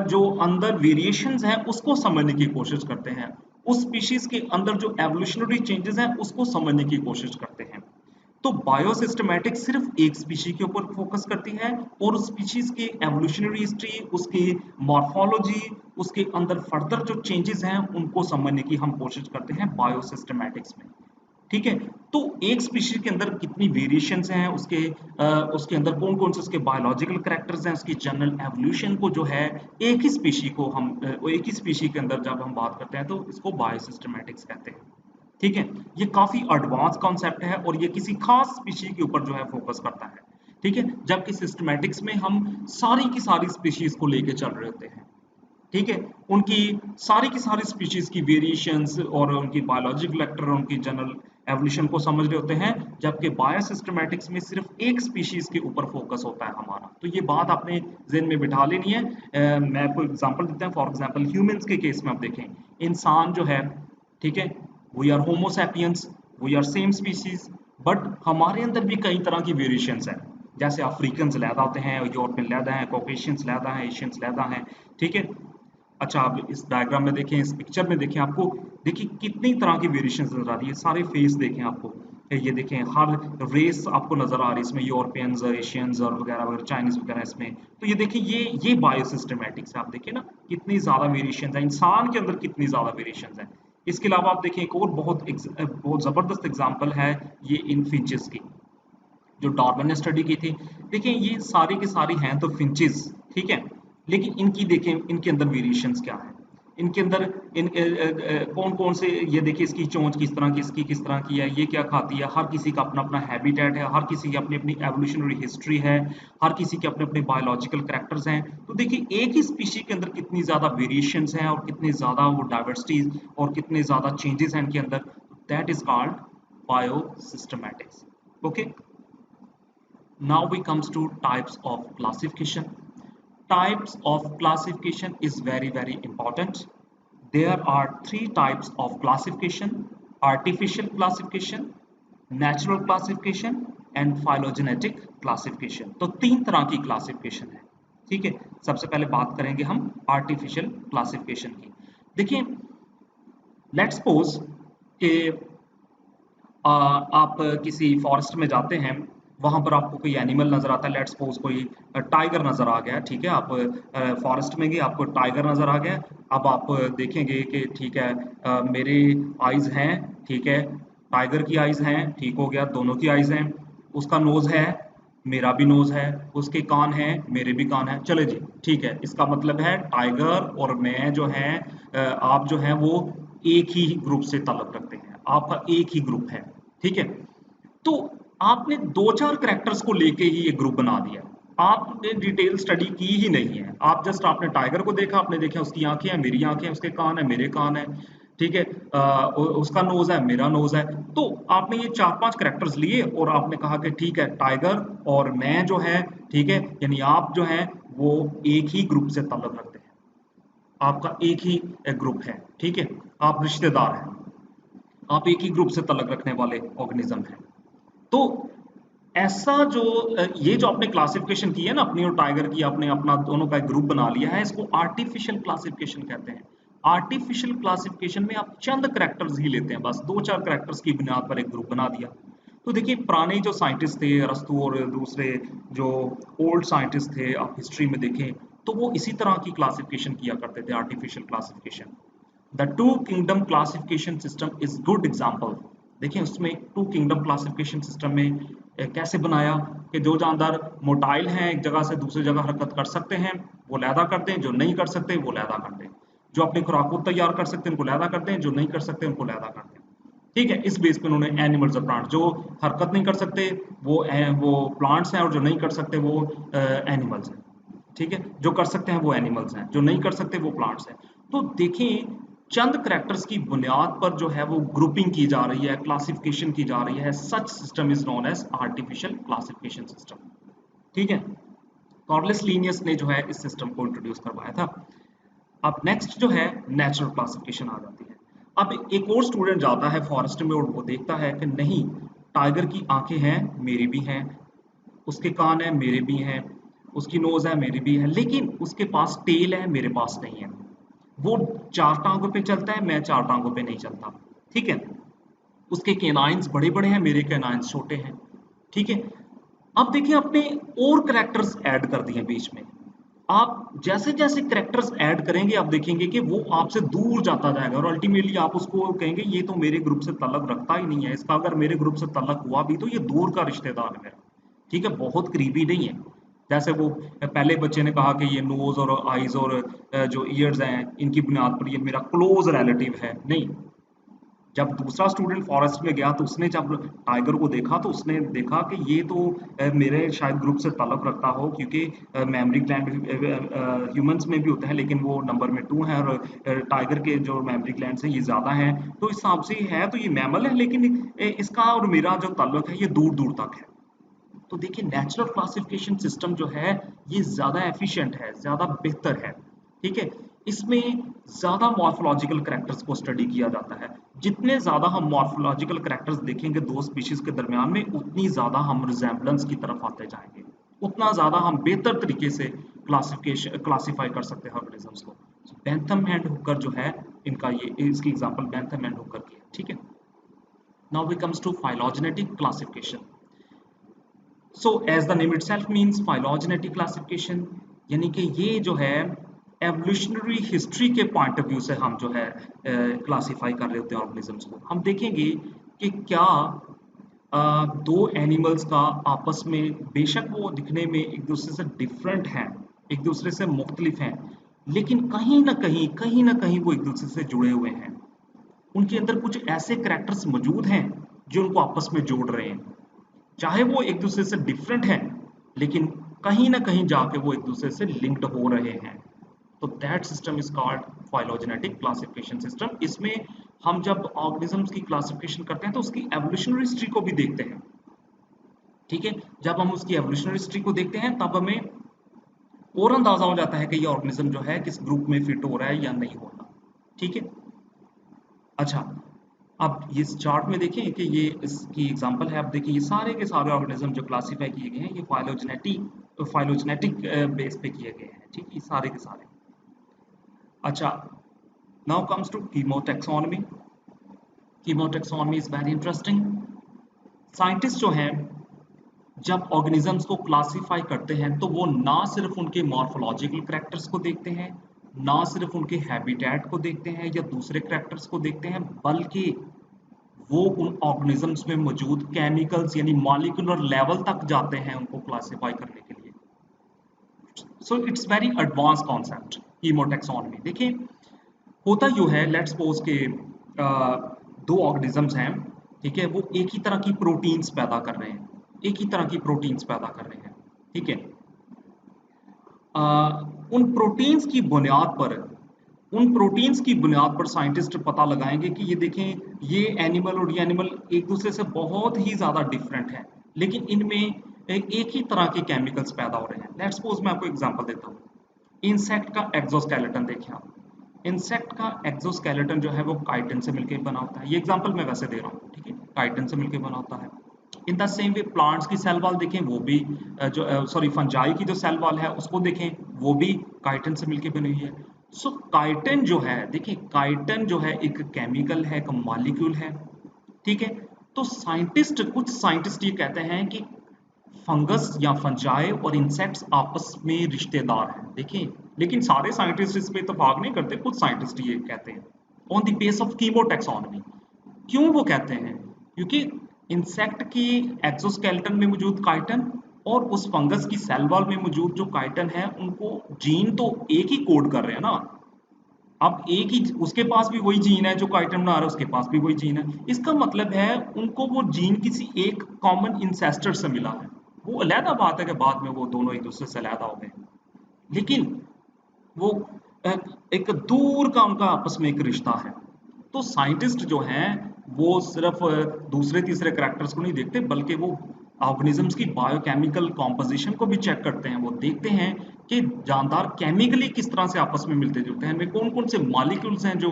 जो अंदर वेरिएशंस हैं उसको समझने की कोशिश करते हैं, उस स्पीशीज के अंदर जो एवोल्यूशनरी चेंजेस हैं उसको समझने की कोशिश करते हैं। तो बायोसिस्टमैटिक्स सिर्फ एक स्पीशी के ऊपर फोकस करती है और उस स्पीशीज की एवोल्यूशनरी हिस्ट्री, उसकी मॉर्फोलॉजी, उसके अंदर फर्दर जो चेंजेस हैं उनको समझने की हम कोशिश करते हैं बायोसिस्टमैटिक्स में, ठीक है। तो एक स्पीशीज के अंदर कितनी वेरिएशंस हैं, उसके अंदर कौन कौन से उसके बायोलॉजिकल कैरेक्टर्स हैं, उसकी जनरल एवोल्यूशन को जो है एक ही स्पीशी को हम एक ही स्पीशी के अंदर जब हम बात करते हैं तो इसको बायोसिस्टमैटिक्स कहते हैं, ठीक है। ये काफी एडवांस कॉन्सेप्ट है और ये किसी खास स्पीशी के ऊपर जो है फोकस करता है, ठीक है, जबकि सिस्टमैटिक्स में हम सारी की सारी स्पीशीज को लेके चल रहे होते हैं, ठीक है, उनकी सारी की सारी स्पीशीज की वेरिएशंस और उनकी बायोलॉजिकल फैक्टर, उनकी जनरल एवोल्यूशन को समझ रहे होते हैं, जबकि बायोसिस्टमैटिक्स में सिर्फ एक स्पीशीज के ऊपर फोकस होता है हमारा। तो ये बात आपने ज़हन में बिठा लेनी है। मैं आपको एग्जांपल देता हूं, फॉर एग्जांपल ह्यूमंस के केस में आप देखें, इंसान जो है, ठीक है, we are homo sapiens, we are same species, but हमारे अंदर भी कई तरह की वेरिएशंस हैं। जैसे अफ्रीकन लैदा होते हैं, यूरोपियन लैदा है, कॉकेशियंस लैदा है, एशियंस लैदा हैं, ठीक है। अच्छा, आप इस डायग्राम में देखें, इस पिक्चर में देखें, आपको देखिए कितनी तरह की वेरिएशंस नजर आ रही है, सारे फेस देखें आपको, ये देखें हर रेस आपको नजर आ रही है इसमें, यूरोपियंस और एशियंस और वगैरह वगैरह, चाइनीज वगैरह इसमें। तो ये देखिए, ये बायोसिस्टमैटिक्स है। आप देखिए ना कितनी ज्यादा वेरिएशंस है, इंसान के अंदर कितनी ज्यादा वेरिएशंस है। इसके अलावा आप देखें एक और बहुत जबरदस्त एग्जाम्पल है ये इन फिंचेस की। जो डार्विन ने स्टडी की थी। देखिए ये सारी की सारी हैं तो फिंचेस, ठीक है, लेकिन इनकी देखें इनके अंदर वेरिएशंस क्या है, इनके अंदर कौन कौन से, ये देखिए इसकी चोंच किस तरह की, इसकी किस तरह की है, ये क्या खाती है, हर किसी का अपना अपना हैबिटेट है, हर किसी की अपनी अपनी एवोल्यूशनरी हिस्ट्री है, हर किसी के अपने अपने बायोलॉजिकल करैक्टर्स हैं। तो देखिए एक ही स्पीशी के अंदर कितनी ज़्यादा वेरिएशंस हैं और कितनी ज़्यादा वो डाइवर्सिटीज और कितने ज़्यादा चेंजेस हैं इनके अंदर, that is called biosystematics. Okay, now we comes to types of classification. Types of classification is very important. There are three types of classification: artificial classification, natural classification and phylogenetic classification. तो तीन तरह की classification है, ठीक है। सबसे पहले बात करेंगे हम आर्टिफिशियल क्लासिफिकेशन की। देखिए लेट्स सपोज कि आप किसी फॉरेस्ट में जाते हैं, वहां पर आपको कोई एनिमल नजर आता है, लेट्स सपोज कोई टाइगर नजर आ गया, ठीक है, आप फॉरेस्ट में गए, आपको टाइगर नजर आ गया। अब आप देखेंगे कि ठीक है, मेरे आइज हैं, ठीक है, टाइगर की आइज हैं, ठीक हो गया, दोनों की आइज हैं, उसका नोज है, मेरा भी नोज है, उसके कान हैं, मेरे भी कान हैं, चले जी, ठीक है, इसका मतलब है टाइगर और मैं जो है, आप जो है वो एक ही ग्रुप से ताल्लुक रखते हैं, आपका एक ही ग्रुप है, ठीक है। तो आपने दो चार करेक्टर्स को लेके ही ये ग्रुप बना दिया, आपने डिटेल स्टडी की ही नहीं है, आप जस्ट आपने टाइगर को देखा, आपने देखा उसकी आंखें हैं, मेरी आंखें हैं, उसके कान है, मेरे कान है, ठीक है, उसका नोज है, मेरा नोज है। तो आपने ये चार पांच करेक्टर्स लिए और आपने कहा कि ठीक है टाइगर और मैं जो है, ठीक है, यानी आप जो है वो एक ही ग्रुप से ताल्लुक रखते हैं, आपका एक ही ग्रुप है, ठीक है, आप रिश्तेदार हैं, आप एक ही ग्रुप से ताल्लुक रखने वाले ऑर्गेनिज्म हैं। तो ऐसा जो ये जो आपने क्लासिफिकेशन की है ना अपनी और टाइगर की, आपने अपना दोनों का एक ग्रुप बना लिया है, इसको आर्टिफिशियल क्लासिफिकेशन कहते हैं। आर्टिफिशियल क्लासिफिकेशन में आप चंद करेक्टर्स ही लेते हैं, बस दो चार करेक्टर्स की बुनियाद पर एक ग्रुप बना दिया। तो देखिए पुराने जो साइंटिस्ट थे, अरस्तू और दूसरे जो ओल्ड साइंटिस्ट थे, आप हिस्ट्री में देखें तो वो इसी तरह की क्लासिफिकेशन किया करते थे, artificial classification. The two kingdom classification system is good example. देखिए उसमें टू किंगडम क्लासिफिकेशन सिस्टम में कैसे बनाया कि जो जानदार मोटाइल हैं एक जगह से दूसरी जगह हरकत कर सकते हैं वो लैदा कर दें, जो नहीं कर सकते वो लैदा कर दें, जो अपनी खुराक को तैयार कर सकते हैं उनको लैदा कर दें, जो नहीं कर सकते उनको लैदा कर दें, ठीक है। इस बेस पे उन्होंने एनिमल्स और प्लांट, जो हरकत नहीं कर सकते वो प्लांट्स हैं और जो नहीं कर सकते वो एनिमल्स हैं, ठीक है, जो कर सकते हैं वो एनिमल्स हैं, जो नहीं कर सकते वो प्लांट्स हैं। तो देखें चंद करेक्टर्स की बुनियाद पर जो है वो ग्रुपिंग की जा रही है, क्लासिफिकेशन की जा रही है, such system is known as artificial classification system, ठीक है। कॉर्लिस लीनियस ने जो है इस सिस्टम को इंट्रोड्यूस करवाया था। अब नेक्स्ट जो है नेचुरल क्लासिफिकेशन आ जाती है। अब एक और स्टूडेंट जाता है फॉरेस्ट में और वो देखता है कि नहीं, टाइगर की आंखें हैं, मेरी भी हैं, उसके कान है, मेरे भी हैं, उसकी नोज है, मेरी भी है, लेकिन उसके पास टेल है, मेरे पास नहीं है, वो चार टांगों पे चलता है, मैं चार टांगों पे नहीं चलता, ठीक है, उसके कैनाइंस बड़े बड़े हैं, मेरे कैनाइंस छोटे हैं, ठीक है। अब देखिए आपने और करेक्टर्स ऐड कर दिए बीच में, आप जैसे जैसे करेक्टर्स ऐड करेंगे आप देखेंगे कि वो आपसे दूर जाता जाएगा और अल्टीमेटली आप उसको कहेंगे ये तो मेरे ग्रुप से ताल्लुक रखता ही नहीं है, इसका अगर मेरे ग्रुप से ताल्लुक हुआ भी तो ये दूर का रिश्तेदार है मेरा, ठीक है, बहुत करीबी नहीं है। जैसे वो पहले बच्चे ने कहा कि ये नोज और आईज और जो ईयर्स हैं इनकी बुनियाद पर ये मेरा क्लोज रिलेटिव है, नहीं। जब दूसरा स्टूडेंट फॉरेस्ट में गया तो उसने जब टाइगर को देखा तो उसने देखा कि ये तो मेरे शायद ग्रुप से ताल्लुक रखता हो, क्योंकि मेमोरी ग्लैंड ह्यूमंस में भी होता है लेकिन वो नंबर में 2 है, और टाइगर के जो मेमोरी ग्लैंड्स हैं ये ज़्यादा हैं, तो इस हिसाब से है तो ये मैमल है, लेकिन इसका और मेरा जो ताल्लुक है ये दूर दूर तक है। तो देखिए नेचुरल क्लासिफिकेशन सिस्टम जो है ये ज़्यादा एफिशिएंट है, ज़्यादा बेहतर है, ठीक है। इसमें ज़्यादा मॉर्फोलॉजिकल कैरेक्टर्स को स्टडी किया जाता है। जितने ज़्यादा हम मॉर्फोलॉजिकल कैरेक्टर्स देखेंगे दो स्पीशीज के दरमियान में, उतनी ज़्यादा हम रिजेम्बलेंस की तरफ आते जाएंगे, उतना ज़्यादा हम बेहतर तरीके से क्लासिफाई कर सकते हैं ऑर्गेनिजम्स को। बेंथम एंड हुकर जो है इनका ये इसकी एग्जांपल बेंथम एंड हुकर की है, ठीक है। Now we comes to phylogenetic classification. So as the name itself means phylogenetic classification, यानी कि ये जो है एवोल्यूशनरी हिस्ट्री के पॉइंट ऑफ व्यू से हम जो है क्लासिफाई कर रहे होते हैं ऑर्गेनिजम्स को। हम देखेंगे कि क्या दो एनिमल्स का आपस में बेशक वो दिखने में एक दूसरे से डिफरेंट हैं, एक दूसरे से मुख्तलिफ हैं, लेकिन कहीं ना कहीं वो एक दूसरे से जुड़े हुए हैं। उनके अंदर कुछ ऐसे कैरेक्टर्स मौजूद हैं जो उनको आपस में जोड़ रहे हैं, चाहे वो एक दूसरे से डिफरेंट हैं, लेकिन कहीं ना कहीं जाके वो एक दूसरे से लिंक्ड हो रहे हैं। तो that system is called phylogenetic classification system. इसमें हम जब ऑर्गेनिजम्स की क्लासिफिकेशन करते हैं तो उसकी एवोल्यूशनरी हिस्ट्री को भी देखते हैं। ठीक है, जब हम उसकी एवोल्यूशनरी हिस्ट्री को देखते हैं तब हमें और अंदाजा हो जाता है कि ये ऑर्गेनिज्म जो है किस ग्रुप में फिट हो रहा है या नहीं हो रहा। ठीक है। अच्छा, अब इस चार्ट में देखें कि ये इसकी एग्जांपल है। आप देखिए ये सारे के सारे ऑर्गेनिज्म जो क्लासिफाई किए गए हैं ये फाइलोजेनेटिक बेस पे किए गए हैं। ठीक है, ये सारे के सारे। अच्छा, now comes to chemotaxonomy. Chemotaxonomy is very interesting. Scientist जो हैं जब ऑर्गेनिजम्स को क्लासिफाई करते हैं तो वो ना सिर्फ उनके मॉर्फोलॉजिकल कैरेक्टर्स को देखते हैं, ना सिर्फ उनके हैबिटेट को देखते हैं या दूसरे कैरेक्टर्स को देखते हैं, बल्कि वो उन ऑर्गेनिजम्स में मौजूद केमिकल्स यानी मॉलिक्यूलर लेवल तक जाते हैं उनको क्लासिफाई करने के लिए। सो इट्स वेरी एडवांस कॉन्सेप्ट कीमोटैक्सोनॉमी। देखिए होता यूँ है, लेट्स सपोज के दो ऑर्गेनिजम्स हैं। ठीक है, वो एक ही तरह की प्रोटीन्स पैदा कर रहे हैं, एक ही तरह की प्रोटीन्स पैदा कर रहे हैं। ठीक है, अ, उन प्रोटीन्स की बुनियाद पर उन प्रोटीन्स की बुनियाद पर साइंटिस्ट पता लगाएंगे कि ये देखें, ये एनिमल और ये एनिमल एक दूसरे से बहुत ही ज़्यादा डिफरेंट है, लेकिन इनमें एक ही तरह के केमिकल्स पैदा हो रहे हैं। लेट्स सपोज मैं आपको एग्जांपल देता हूँ। इंसेक्ट का एक्सोस्केलेटन देखें आप। इंसेक्ट का एक्सोस्केलेटन जो है वो काइटिन से मिलकर बना होता है। ये एग्जांपल मैं वैसे दे रहा हूँ। ठीक है, काइटिन से मिलकर बना होता है। In the same way plants की सेल वॉल देखें, वो भी जो सॉरी फंजाई की जो सेल वॉल है उसको देखें, वो भी काइटिन से मिलकर बनी हुई है। सो काइटिन जो है, देखिए काइटिन जो है एक केमिकल है, एक मॉलिक्यूल है। ठीक है, तो कुछ साइंटिस्ट ये कहते हैं कि फंगस या फंजाई और इंसेक्ट्स आपस में रिश्तेदार हैं। देखिए, लेकिन सारे साइंटिस्ट इस पे इत्तेफाक नहीं करते, कुछ साइंटिस्ट ये कहते हैं ऑन द बेस ऑफ कीमोटैक्सोनॉमी। क्यों वो कहते हैं? क्योंकि इंसेक्ट की एक्सोस्केलेटन में मौजूद काइटन और उस फंगस की सेल वॉल में मौजूद जो काइटन है, उनको जीन तो एक ही कोड कर रहे हैं ना। अब एक ही उसके पास भी वही जीन है जो काइटन बना रहा है, उसके पास भी वही जीन है। इसका मतलब है उनको वो जीन किसी एक कॉमन इंसेस्टर से मिला है। वो अलहदा बात है कि बाद में वो दोनों एक दूसरे से अलहदा हो गए, लेकिन वो अ, एक दूर का उनका आपस में एक रिश्ता है। तो साइंटिस्ट जो हैं वो सिर्फ दूसरे तीसरे कैरेक्टर्स को नहीं देखते, बल्कि वो ऑर्गेनिजम्स की बायोकेमिकल कॉम्पोजिशन को भी चेक करते हैं। वो देखते हैं कि जानदार केमिकली किस तरह से आपस में मिलते जुलते हैं, इनमें कौन कौन से मॉलिक्यूल्स हैं जो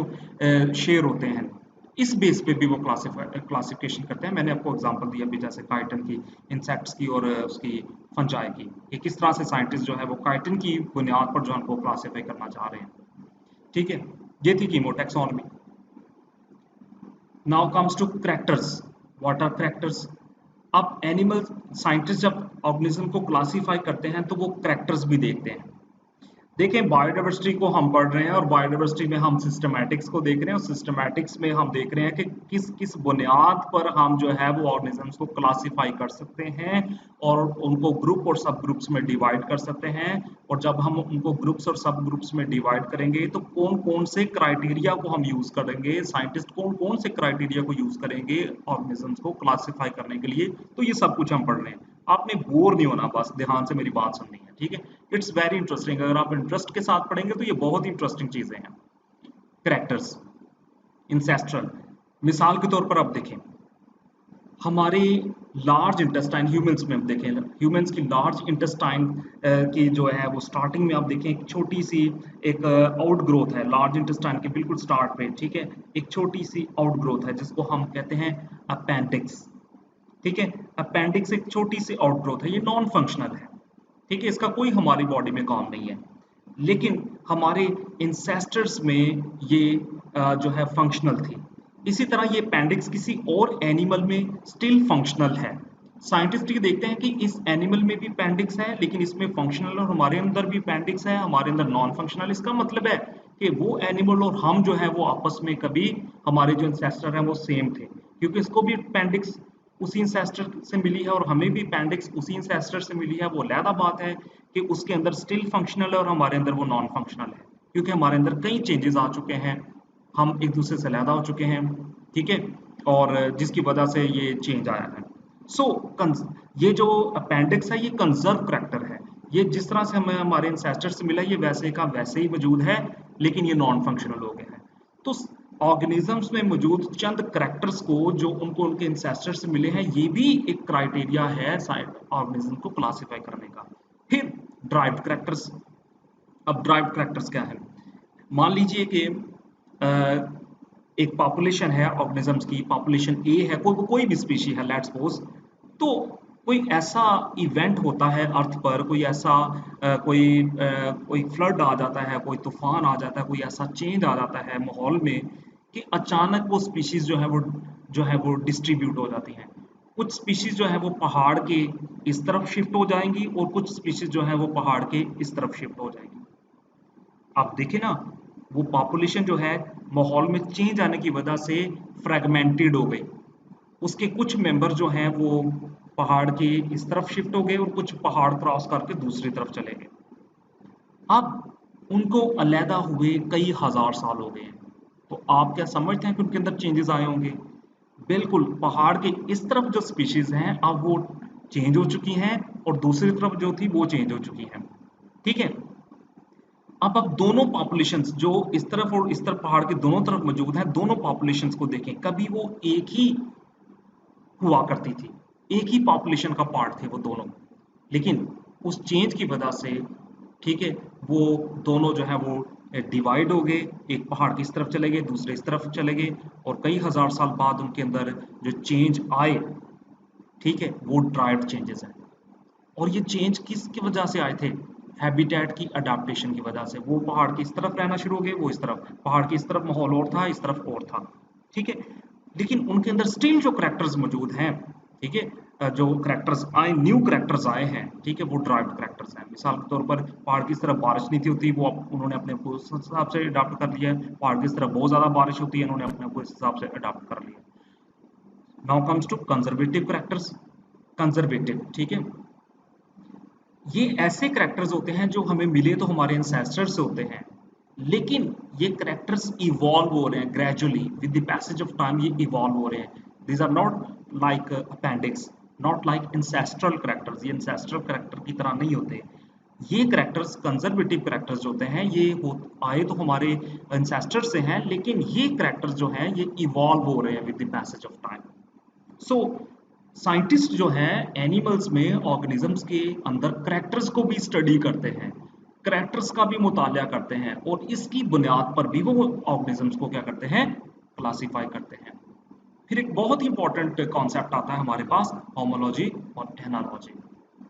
शेयर होते हैं। इस बेस पे भी वो क्लासिफिकेशन करते हैं। मैंने आपको एग्जांपल दिया अभी, जैसे काइटन की, इंसेक्ट्स की और उसकी फंजाई की, कि किस तरह से साइंटिस्ट जो है वो काइटन की बुनियाद पर जो है उनको क्लासीफाई करना चाह रहे हैं। ठीक है, ये थी chemotaxonomy. Now comes to characters. What are characters? अब एनिमल साइंटिस्ट जब ऑर्गेनिज्म को क्लासीफाई करते हैं तो वो करैक्टर्स भी देखते हैं। देखें, बायोडाइवर्सिटी को हम पढ़ रहे हैं और बायोडाइवर्सिटी में हम सिस्टमैटिक्स को देख रहे हैं, और सिस्टमैटिक्स में हम देख रहे हैं कि किस किस बुनियाद पर हम जो है वो ऑर्गेनिजम्स को क्लासीफाई कर सकते हैं और उनको ग्रुप और सब ग्रुप्स में डिवाइड कर सकते हैं। और जब हम उनको ग्रुप्स और सब ग्रुप्स में डिवाइड करेंगे तो कौन कौन से क्राइटेरिया को हम यूज करेंगे, साइंटिस्ट कौन कौन से क्राइटेरिया को यूज करेंगे ऑर्गेनिजम्स को क्लासीफाई करने के लिए, तो ये सब कुछ हम पढ़ रहे हैं। आपने बोर नहीं होना, बस ध्यान से मेरी बात सुननी है। ठीक है, इट्स वेरी इंटरेस्टिंग। अगर आप इंटरेस्ट के साथ पढ़ेंगे तो ये बहुत ही इंटरेस्टिंग चीजें हैं। Characters, ancestral. मिसाल के तौर पर आप देखें, हमारे लार्ज इंटेस्टाइन ह्यूमंस में आप देखें, ह्यूमंस की लार्ज इंटेस्टाइन की जो है वो स्टार्टिंग में आप देखें एक छोटी सी एक आउट ग्रोथ है लार्ज इंटेस्टाइन के बिल्कुल स्टार्ट पे। ठीक है, एक छोटी सी आउट ग्रोथ है जिसको हम कहते हैं अपेंडिक्स। ठीक है, अपेंडिक्स एक छोटी सी आउट ग्रोथ है, ये नॉन फंक्शनल है। ठीक है, इसका कोई हमारी बॉडी में काम नहीं है, लेकिन हमारे इंसेस्टर्स में ये जो है फंक्शनल थी। इसी तरह ये अपेंडिक्स किसी और एनिमल में स्टिल फंक्शनल है। साइंटिस्ट ये देखते हैं कि इस एनिमल में भी अपेंडिक्स है, लेकिन इसमें फंक्शनल, और हमारे अंदर भी अपेंडिक्स है, हमारे अंदर नॉन फंक्शनल। इसका मतलब है कि वो एनिमल और हम जो है वो आपस में कभी, हमारे जो इंसेस्टर हैं वो सेम थे, क्योंकि इसको भी अपेंडिक्स उसी इंसेस्टर से मिली है और हमें भी अपेंडिक्स उसी इंसेस्टर से मिली है। वो अलहदा बात है कि उसके अंदर स्टिल फंक्शनल है और हमारे अंदर वो नॉन फंक्शनल है, क्योंकि हमारे अंदर कई चेंजेस आ चुके हैं, हम एक दूसरे से अलहदा हो चुके हैं, ठीक है, और जिसकी वजह से ये चेंज आया है। सो ये जो अपेंडिक्स है ये कंजर्व करैक्टर है। ये जिस तरह से हमें हमारे इंसेस्टर से मिला ये वैसे का वैसे ही मौजूद है, लेकिन ये नॉन फंक्शनल हो गया है। तो ऑर्गेनिजम्स में मौजूद चंद करैक्टर्स को जो उनको उनके इंसेस्टर से मिले हैं, ये भी एक क्राइटेरिया है ऑर्गेनिज्म को क्लासिफाई करने का। फिर ड्राइव्ड करैक्टर्स। अब ड्राइव्ड करैक्टर्स क्या है? मान लीजिए कि एक पॉपुलेशन है ऑर्गेनिजम्स की, पॉपुलेशन ए है, कोई भी स्पीशी है लेट्स सपोज। तो कोई ऐसा इवेंट होता है अर्थ पर, कोई ऐसा कोई फ्लड आ जाता है, कोई तूफान आ जाता है, कोई ऐसा चेंज आ जाता है माहौल में कि अचानक वो स्पीशीज जो है वो डिस्ट्रीब्यूट हो जाती हैं। कुछ स्पीशीज जो है वो पहाड़ के इस तरफ शिफ्ट हो जाएंगी और कुछ स्पीशीज जो है वो पहाड़ के इस तरफ शिफ्ट हो जाएंगी। आप देखें ना, वो पॉपुलेशन जो है माहौल में चेंज आने की वजह से फ्रेगमेंटेड हो गई। उसके कुछ मेंबर जो हैं वो पहाड़ के इस तरफ शिफ्ट हो गए और कुछ पहाड़ क्रॉस करके दूसरी तरफ चले गए। अब उनको अलहदा हुए कई हजार साल हो गए हैं। तो आप क्या समझते हैं कि उनके अंदर चेंजेस आए होंगे? बिल्कुल, पहाड़ के इस तरफ जो स्पीशीज हैं अब वो चेंज हो चुकी हैं और दूसरी तरफ जो थी वो चेंज हो चुकी हैं, ठीक है। अब दोनों पॉपुलेशंस जो इस तरफ और इस तरफ पहाड़ के दोनों तरफ मौजूद हैं, दोनों पॉपुलेशंस को देखें। कभी वो एक ही हुआ करती थी, एक ही पॉपुलेशन का पार्ट थे वो दोनों, लेकिन उस चेंज की वजह से, ठीक है, वो दोनों जो है वो डिवाइड हो गए। एक पहाड़ की इस तरफ चले गए, दूसरे इस तरफ चले गए, और कई हजार साल बाद उनके अंदर जो चेंज आए, ठीक है, वो ड्राइव्ड चेंजेस हैं। और ये चेंज किसकी वजह से आए थे? हैबिटेट की अडाप्टेशन की वजह से। वो पहाड़ की इस तरफ रहना शुरू हो गए, वो इस तरफ, पहाड़ की इस तरफ माहौल और था, इस तरफ और था, ठीक है। लेकिन उनके अंदर स्टिल जो करैक्टर्स मौजूद हैं, ठीक है, जो करैक्टर्स आए, न्यू करैक्टर्स आए हैं, ठीक है, वो ड्राइव्ड करैक्टर्स हैं। मिसाल के तौर पर पहाड़ की इस तरफ बारिश नहीं थी होती, वो उन्होंने अपने को उस हिसाब से अडाप्ट कर लिया है। पहाड़ की इस तरफ बहुत ज्यादा बारिश होती है, उन्होंने अपने को इस हिसाब से अडाप्ट कर लिया। Now comes to conservative characters. Conservative, ठीक है, ये ऐसे करैक्टर्स होते हैं जो हमें मिले तो हमारे एंसेस्टर से होते हैं, लेकिन ये करैक्टर्स इवॉल्व हो रहे हैं gradually with the passage of time, ये इवॉल्व हो रहे हैं। These are not like appendix, not like ancestral characters. ये इंसेस्ट्रल करैक्टर की तरह नहीं होते। ये करैक्टर्स कंजर्वेटिव करैक्टर्स जो होते हैं, ये आए तो हमारे इंसेस्टर से हैं, लेकिन ये करैक्टर्स जो हैं ये इवॉल्व हो रहे हैं with the passage of time. So scientist जो हैं एनिमल्स में, ऑर्गेनिजम्स के अंदर करैक्टर्स को भी स्टडी करते हैं, करैक्टर्स का भी मुताला करते हैं, और इसकी बुनियाद पर भी वो ऑर्गेनिजम्स को क्या करते हैं? क्लासीफाई करते हैं। फिर एक बहुत ही इंपॉर्टेंट कॉन्सेप्ट आता है हमारे पास, होमोलॉजी और एनालॉजी,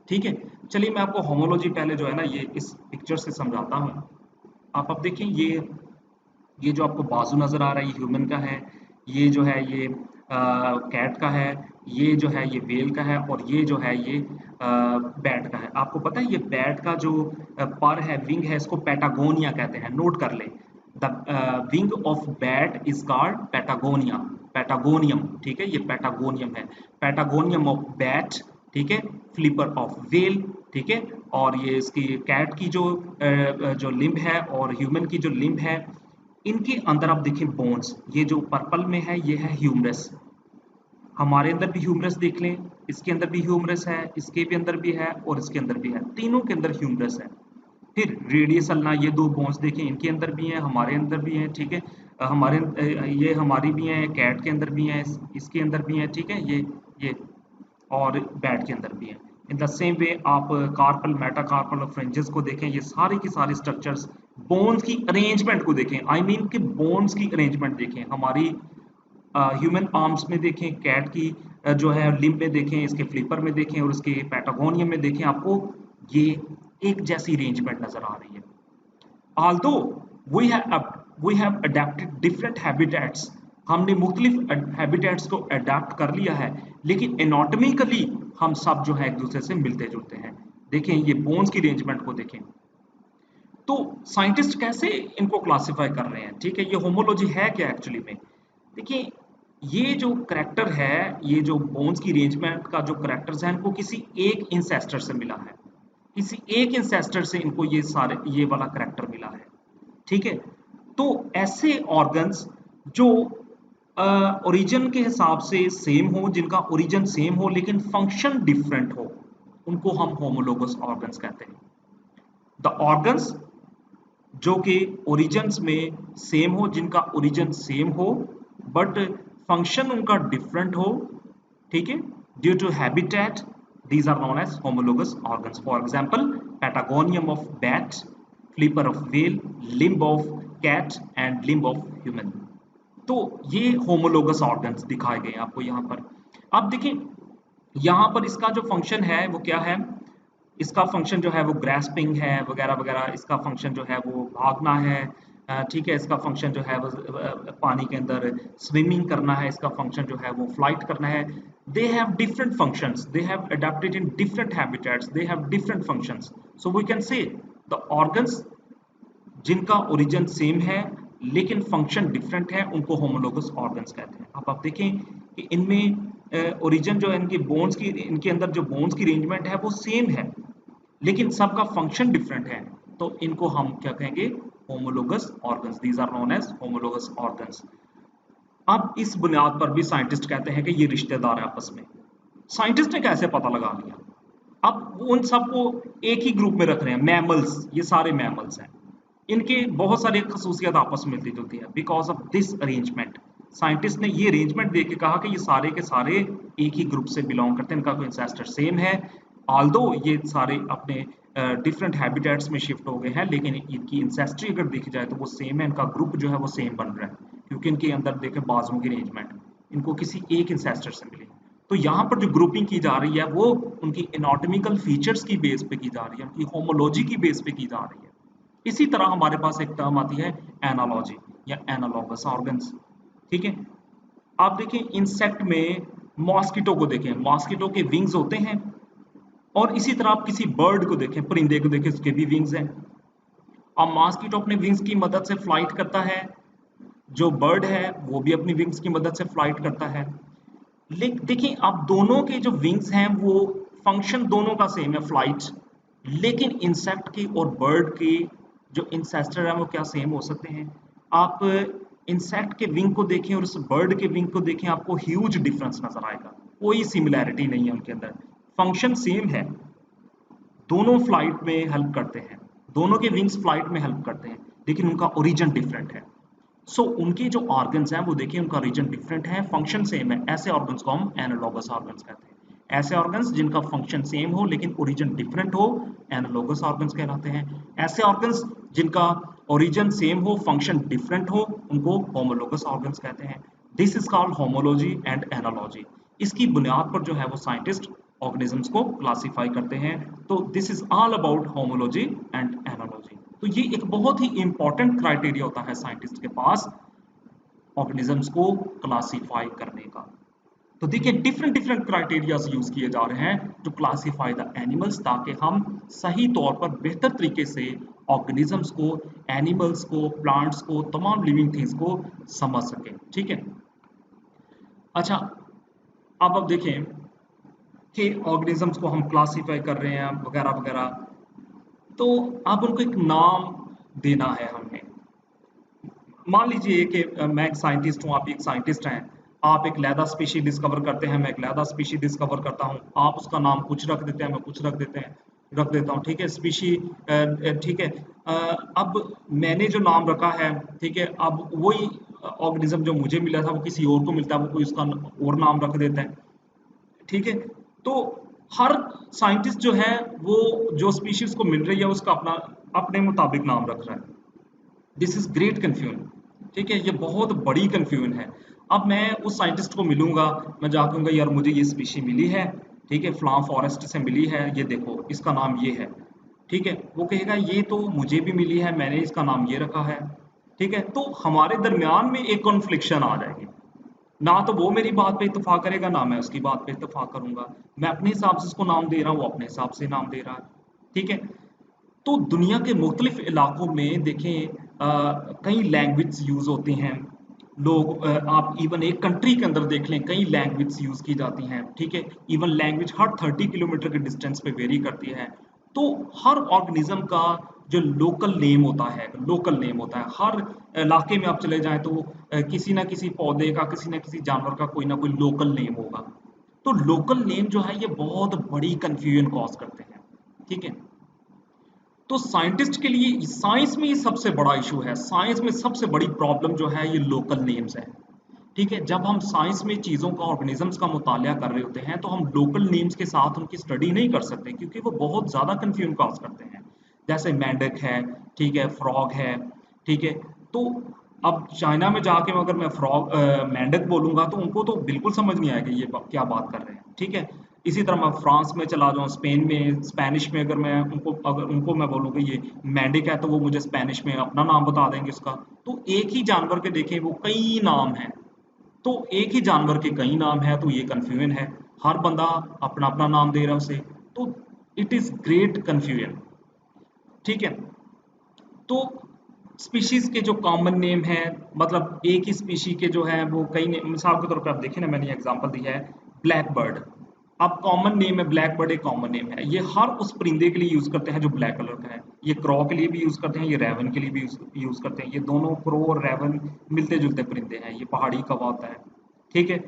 ठीक है। चलिए मैं आपको होमोलॉजी पहले जो है ना ये इस पिक्चर से समझाता हूँ। आप अब देखें, ये जो आपको बाजू नजर आ रहा है ये ह्यूमन का है, ये जो है ये कैट का है, ये जो है ये वेल का है, और ये जो है ये बैट का है। आपको पता है ये बैट का जो पर है, विंग है, इसको पैटागोनिया कहते हैं, नोट कर ले। The wing of bat is called patagonia, patagonium, ठीक है, ये पैटागोनियम है। पैटागोनियम ऑफ बैट, ठीक है, फ्लिपर ऑफ वेल, ठीक है। और ये इसकी कैट की जो लिम्ब है और ह्यूमन की जो लिम्ब है, इनके अंदर आप देखें बोन्स, ये जो पर्पल में है ये है ह्यूमरस। हमारे अंदर भी ह्यूमरस देख लें, इसके अंदर भी ह्यूमरस है, इसके भी अंदर भी है, और इसके अंदर भी है, तीनों के अंदर ह्यूमरस है। फिर रेडियस अल्ना, ये दो बोन्स देखें, इनके अंदर भी हैं, हमारे अंदर भी हैं, ठीक है। ये हमारी भी हैं, कैट के अंदर भी हैं, इसके अंदर भी हैं, ठीक है, ये और बैट के अंदर भी है। इन द सेम वे आप कार्पल, मेटाकार्पल और फ्रिंजेस को देखें, ये सारी की सारी स्ट्रक्चर्स, बोन्स की अरेंजमेंट को देखें, आई मीन कि बोन्स की अरेंजमेंट देखें, हमारी ह्यूमन आर्म्स में देखें, कैट की जो है लिम्ब में देखें, इसके फ्लिपर में देखें, और इसके पैटागोनियम में देखें, आपको ये एक जैसी अरेंजमेंट नजर आ रही है। although we have adapted different habitats, हमने मुख्तलिफ हैबिटेट्स को अडेप्ट कर लिया है, लेकिन एनाटॉमिकली हम सब जो है एक दूसरे से मिलते जुलते हैं। देखें ये बोन्स की अरेंजमेंट को देखें। तो साइंटिस्ट कैसे इनको क्लासिफाई कर रहे हैं, ठीक है, ये होमोलॉजी है क्या एक्चुअली में? देखिए, ये जो करेक्टर है, ये जो बोन्स की अरेंजमेंट का जो करेक्टर्स है, इनको किसी एक इंसेस्टर से मिला है। किसी एक इंसेस्टर से इनको ये वाला करेक्टर मिला है। ठीक है, तो ऐसे ऑर्गन्स जो ओरिजिन के हिसाब से सेम हो, जिनका ओरिजिन सेम हो लेकिन फंक्शन डिफरेंट हो, उनको हम होमोलोगस ऑर्गन्स कहते हैं। द ऑर्गन्स जो कि ओरिजिन्स में सेम हो, जिनका ओरिजिन सेम हो बट फंक्शन उनका डिफरेंट हो, ठीक है, due to habitat, these are known as homologous organs. For example, patagonium of bat, flipper of whale, limb of cat and limb of human. तो ये होमोलोगस ऑर्गन्स दिखाए गए आपको यहाँ पर। अब देखिए यहाँ पर इसका जो फंक्शन है वो क्या है, इसका फंक्शन जो है वो ग्रैस्पिंग है वगैरह वगैरह, इसका फंक्शन जो है वो भागना है, ठीक है, इसका फंक्शन जो है वो पानी के अंदर स्विमिंग करना है, इसका फंक्शन जो है वो फ्लाइट करना है। They have different functions, they have adapted in different habitats, they have different functions. So we can say the organs जिनका ओरिजिन सेम है लेकिन फंक्शन डिफरेंट है, उनको होमोलोगस ऑर्गन्स कहते हैं। अब आप देखें कि इनमें ओरिजिन जो है, इनकी बोन्स की, इनके अंदर जो बोन्स की अरेंजमेंट है वो सेम है लेकिन सबका फंक्शन डिफरेंट है, तो इनको हम क्या कहेंगे, homologous organs. These are known as homologous organs. अब इस बुनियाद पर भी साइंटिस्ट कहते हैं कि ये रिश्तेदार है आपस में। साइंटिस्ट ने कैसे पता लगा लिया? अब वो उन सबको एक ही ग्रुप में रख रहे हैं, मैमल्स, ये सारे मैमल्स हैं, इनके बहुत सारी खसूसियत आपस में मिलती जुलती है। Because of this arrangement scientist ने ये अरेंजमेंट देख के कहा कि ये सारे के सारे एक ही ग्रुप से बिलोंग करते हैं, इनका कोई इंसेस्टर सेम है। ऑल्दो ये सारे अपने डिफरेंट हैबिटेट्स में शिफ्ट हो गए हैं लेकिन इनकी इंसेस्ट्री अगर देखी जाए तो वो सेम है, इनका ग्रुप जो है वो सेम बन रहा है क्योंकि इनके अंदर देखें बाजुओं की अरेंजमेंट इनको किसी एक इंसेस्टर से मिली। तो यहाँ पर जो ग्रुपिंग की जा रही है वो उनकी एनाटॉमिकल फीचर्स की बेस पे की जा रही है, उनकी होमोलॉजी की बेस पे की जा रही है। इसी तरह हमारे पास एक टर्म आती है एनालॉजी या एनालॉगस ऑर्गन्स। ठीक है, आप देखें इंसेक्ट में मॉस्किटो को देखें, मॉस्किटो के विंग्स होते हैं, और इसी तरह आप किसी बर्ड को देखें, परिंदे को देखें, उसके भी विंग्स हैं। अब मॉस्किटो अपने विंग्स की मदद से फ्लाइट करता है, जो बर्ड है वो भी अपनी विंग्स की मदद से फ्लाइट करता है। लेकिन देखिए आप दोनों के जो विंग्स हैं वो फंक्शन दोनों का सेम है, फ्लाइट, लेकिन इंसेक्ट की और बर्ड की जो इंसेस्टर है वो क्या सेम हो सकते हैं? आप इंसेक्ट के विंग को देखें और उस बर्ड के विंग को देखें, आपको ह्यूज डिफरेंस नजर आएगा, कोई सिमिलैरिटी नहीं है उनके अंदर। फंक्शन सेम है, दोनों फ्लाइट में हेल्प करते हैं, दोनों के विंग्स फ्लाइट में हेल्प करते हैं, लेकिन उनका ओरिजिन डिफरेंट है। उनके जो ऑर्गन्स हैं वो देखिए उनका रीजन डिफरेंट है, फंक्शन सेम है, ऐसे ऑर्गन्स को हम एनालॉगस ऑर्गन्स कहते हैं। ऐसे ऑर्गन्स जिनका फंक्शन सेम हो लेकिन ओरिजिन डिफरेंट हो, एनालॉगस ऑर्गन्स कहलाते हैं। ऐसे ऑर्गन्स जिनका ओरिजिन सेम हो, फंक्शन डिफरेंट हो, उनको होमोलोगस ऑर्गन्स कहते हैं। This is called homology and analogy. इसकी बुनियाद पर जो है वो साइंटिस्ट ऑर्गेनिजम्स को क्लासिफाई करते हैं। तो this is all about homology and analogy. तो ये एक बहुत ही इंपॉर्टेंट क्राइटेरिया होता है साइंटिस्ट के पास ऑर्गेनिजम्स को क्लासिफाई करने का। तो देखिए डिफरेंट डिफरेंट क्राइटेरियाज यूज किए जा रहे हैं टू क्लासिफाई द एनिमल्स, ताकि हम सही तौर पर बेहतर तरीके से ऑर्गेनिजम्स को, एनिमल्स को, प्लांट्स को, तमाम लिविंग थिंग्स को समझ सकें। ठीक है, अच्छा, अब देखें कि ऑर्गेनिजम्स को हम क्लासिफाई कर रहे हैं वगैरह वगैरह, तो अब उनको एक नाम देना है हमने। मान लीजिए कि मैं एक साइंटिस्ट हूँ, आप एक साइंटिस्ट हैं, आप एक लैदा स्पीशी डिस्कवर करते हैं, मैं एक लैदा स्पीशी डिस्कवर करता हूँ, आप उसका नाम कुछ रख देते हैं, मैं कुछ रख देता हूँ, ठीक है, स्पीशी, ठीक है। अब मैंने जो नाम रखा है, ठीक है, अब वही ऑर्गेनिज्म जो मुझे मिला था वो किसी और को मिलता है, वो कोई उसका और नाम रख देता है, ठीक है। तो हर साइंटिस्ट जो है वो जो स्पीशीज को मिल रही है उसका अपना अपने मुताबिक नाम रख रहा है। दिस इज ग्रेट कन्फ्यूजन, ठीक है, ये बहुत बड़ी कन्फ्यूजन है। अब मैं उस साइंटिस्ट को मिलूंगा, मैं जाकर कहूंगा यार मुझे ये स्पीशी मिली है, ठीक है, फ्लाम फॉरेस्ट से मिली है, ये देखो इसका नाम ये है, ठीक है, वो कहेगा ये तो मुझे भी मिली है, मैंने इसका नाम ये रखा है, ठीक है। तो हमारे दरमियान में एक कॉन्फ्लिक्शन आ जाएगी, ना तो वो मेरी बात पे इत्तेफाक करेगा ना मैं उसकी बात पे इत्तेफाक करूंगा, मैं अपने हिसाब से उसको नाम दे रहा हूँ, वो अपने हिसाब से नाम दे रहा है, ठीक है। तो दुनिया के मुख्तलिफ इलाकों में देखें कई लैंग्वेज यूज होती हैं, आप इवन एक कंट्री के अंदर देख लें, कई लैंग्वेज यूज की जाती हैं, ठीक है। इवन लैंग्वेज हर 30 किलोमीटर के डिस्टेंस पे वेरी करती है। तो हर ऑर्गेनिज्म का जो लोकल नेम होता है, लोकल नेम होता है हर इलाके में। आप चले जाएं तो किसी ना किसी पौधे का, किसी ना किसी जानवर का कोई ना कोई लोकल नेम होगा। तो लोकल नेम जो है ये बहुत बड़ी कंफ्यूजन कॉज करते हैं, ठीक है। तो साइंटिस्ट के लिए साइंस में ये सबसे बड़ा इशू है, साइंस में सबसे बड़ी प्रॉब्लम जो है ये लोकल नेम्स है, ठीक है। जब हम साइंस में चीज़ों का, ऑर्गेनिजम्स का मुतालिया कर रहे होते हैं तो हम लोकल नेम्स के साथ उनकी स्टडी नहीं कर सकते, क्योंकि वो बहुत ज़्यादा कंफ्यूजन कॉज करते हैं। जैसे मेंढक है, ठीक है, फ्रॉग है, ठीक है। तो अब चाइना में जाके अगर मैं फ्रॉग मेंढक बोलूंगा तो उनको तो बिल्कुल समझ नहीं आएगा ये क्या बात कर रहे हैं, ठीक है। इसी तरह मैं फ्रांस में चला जाऊँ, स्पेन में, स्पेनिश में अगर उनको मैं बोलूँ कि ये मेंढक है तो वो मुझे स्पेनिश में अपना नाम बता देंगे उसका। तो एक ही जानवर के देखें वो कई नाम हैं, तो एक ही जानवर के कई नाम है, तो ये कंफ्यूजन है। हर बंदा अपना अपना नाम दे रहा है उसे, तो इट इज ग्रेट कंफ्यूजन, ठीक है। तो स्पीशीज के जो कॉमन नेम है, मतलब एक ही स्पीशी के जो है वो कई मिसाल के तौर पे आप देखें ना, मैंने एग्जांपल दिया है ब्लैक बर्ड। अब कॉमन नेम है ब्लैक बर्ड, एक कॉमन नेम है, ये हर उस परिंदे के लिए यूज करते हैं जो ब्लैक कलर का है। ये क्रॉ के लिए भी यूज करते हैं, ये रेवन के लिए भी यूज करते हैं। ये दोनों क्रो और रेवन मिलते जुलते परिंदे हैं, ये पहाड़ी कौवा होता है, ठीक है।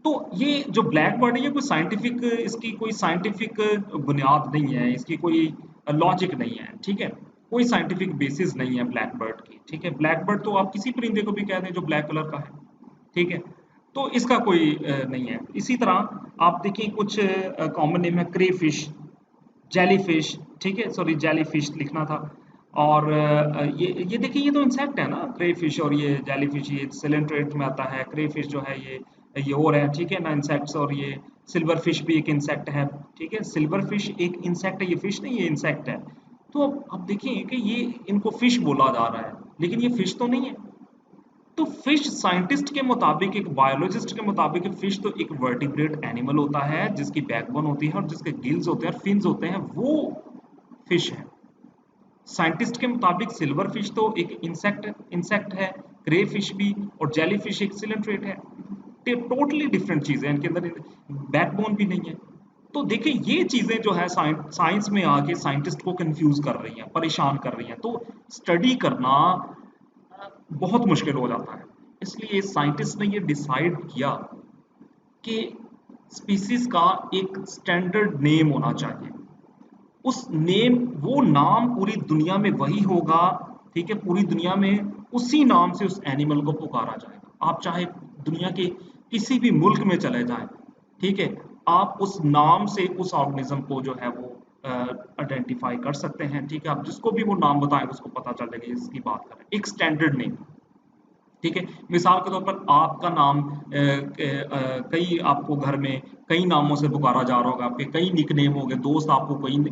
तो ये जो ब्लैक बर्ड है ये कोई साइंटिफिक, इसकी कोई साइंटिफिक बुनियाद नहीं है, इसकी कोई लॉजिक नहीं है, ठीक है। कोई साइंटिफिक बेसिस नहीं है ब्लैक बर्ड की, ठीक है। ब्लैक बर्ड तो आप किसी परिंदे को भी कह दें जो ब्लैक कलर का है, ठीक है। तो इसका कोई नहीं है। इसी तरह आप देखिए कुछ कॉमन नेम है, क्रे फिश, जेलीफिश, ठीक है, सॉरी जेलीफिश लिखना था। और ये देखिए ये तो इंसेक्ट है ना, क्रेफिश और ये जेलीफिश, ये सिलेंट्रेट में आता है। क्रेफिश जो है ये और है, ठीक है ना, इंसेक्ट्स। और ये सिल्वर फिश भी एक इंसेक्ट है, ठीक है। सिल्वर फिश एक इंसेक्ट है, ये फिश नहीं, ये इंसेक्ट है। तो अब देखिए कि ये इनको फिश बोला जा रहा है, लेकिन ये फिश तो नहीं है। तो फिश साइंटिस्ट के मुताबिक, एक बायोलॉजिस्ट के मुताबिक, फिश तो एक वर्टिब्रेट एनिमल होता है जिसकी बैकबोन होती है और जिसके गिल्स होते हैं और फिन्स होते हैं, वो फिश है। साइंटिस्ट के मुताबिक सिल्वर फिश तो एक इंसेक्ट है, ग्रे फिश भी, और जेली फिश एक सिलेंट्रेट है। टोटली डिफरेंट चीजें हैं, इनके अंदर बैकबोन भी नहीं है। तो देखिए ये चीजें जो है साइंस में आके साइंटिस्ट को कंफ्यूज कर रही हैं, परेशान कर रही हैं। तो स्टडी करना बहुत मुश्किल हो जाता है। इसलिए साइंटिस्ट ने ये डिसाइड किया कि स्पीसीज का एक स्टैंडर्ड नेम होना चाहिए। उस नेम, वो नाम पूरी दुनिया में वही होगा, ठीक है। पूरी दुनिया में उसी नाम से उस एनिमल को पुकारा जाएगा। आप चाहे दुनिया के किसी भी मुल्क में चले जाएं, ठीक है, आप उस नाम से उस ऑर्गेनिज्म को जो है वो आइडेंटिफाई कर सकते हैं, ठीक है। आप जिसको भी वो नाम बताएं उसको पता चलेगा इसकी बात करें, एक स्टैंडर्ड नेम, ठीक है। मिसाल के तौर पर आपका नाम कई, आपको घर में कई नामों से पुकारा जा रहा होगा, आपके कई निकनेम हो गए, दोस्त आपको कई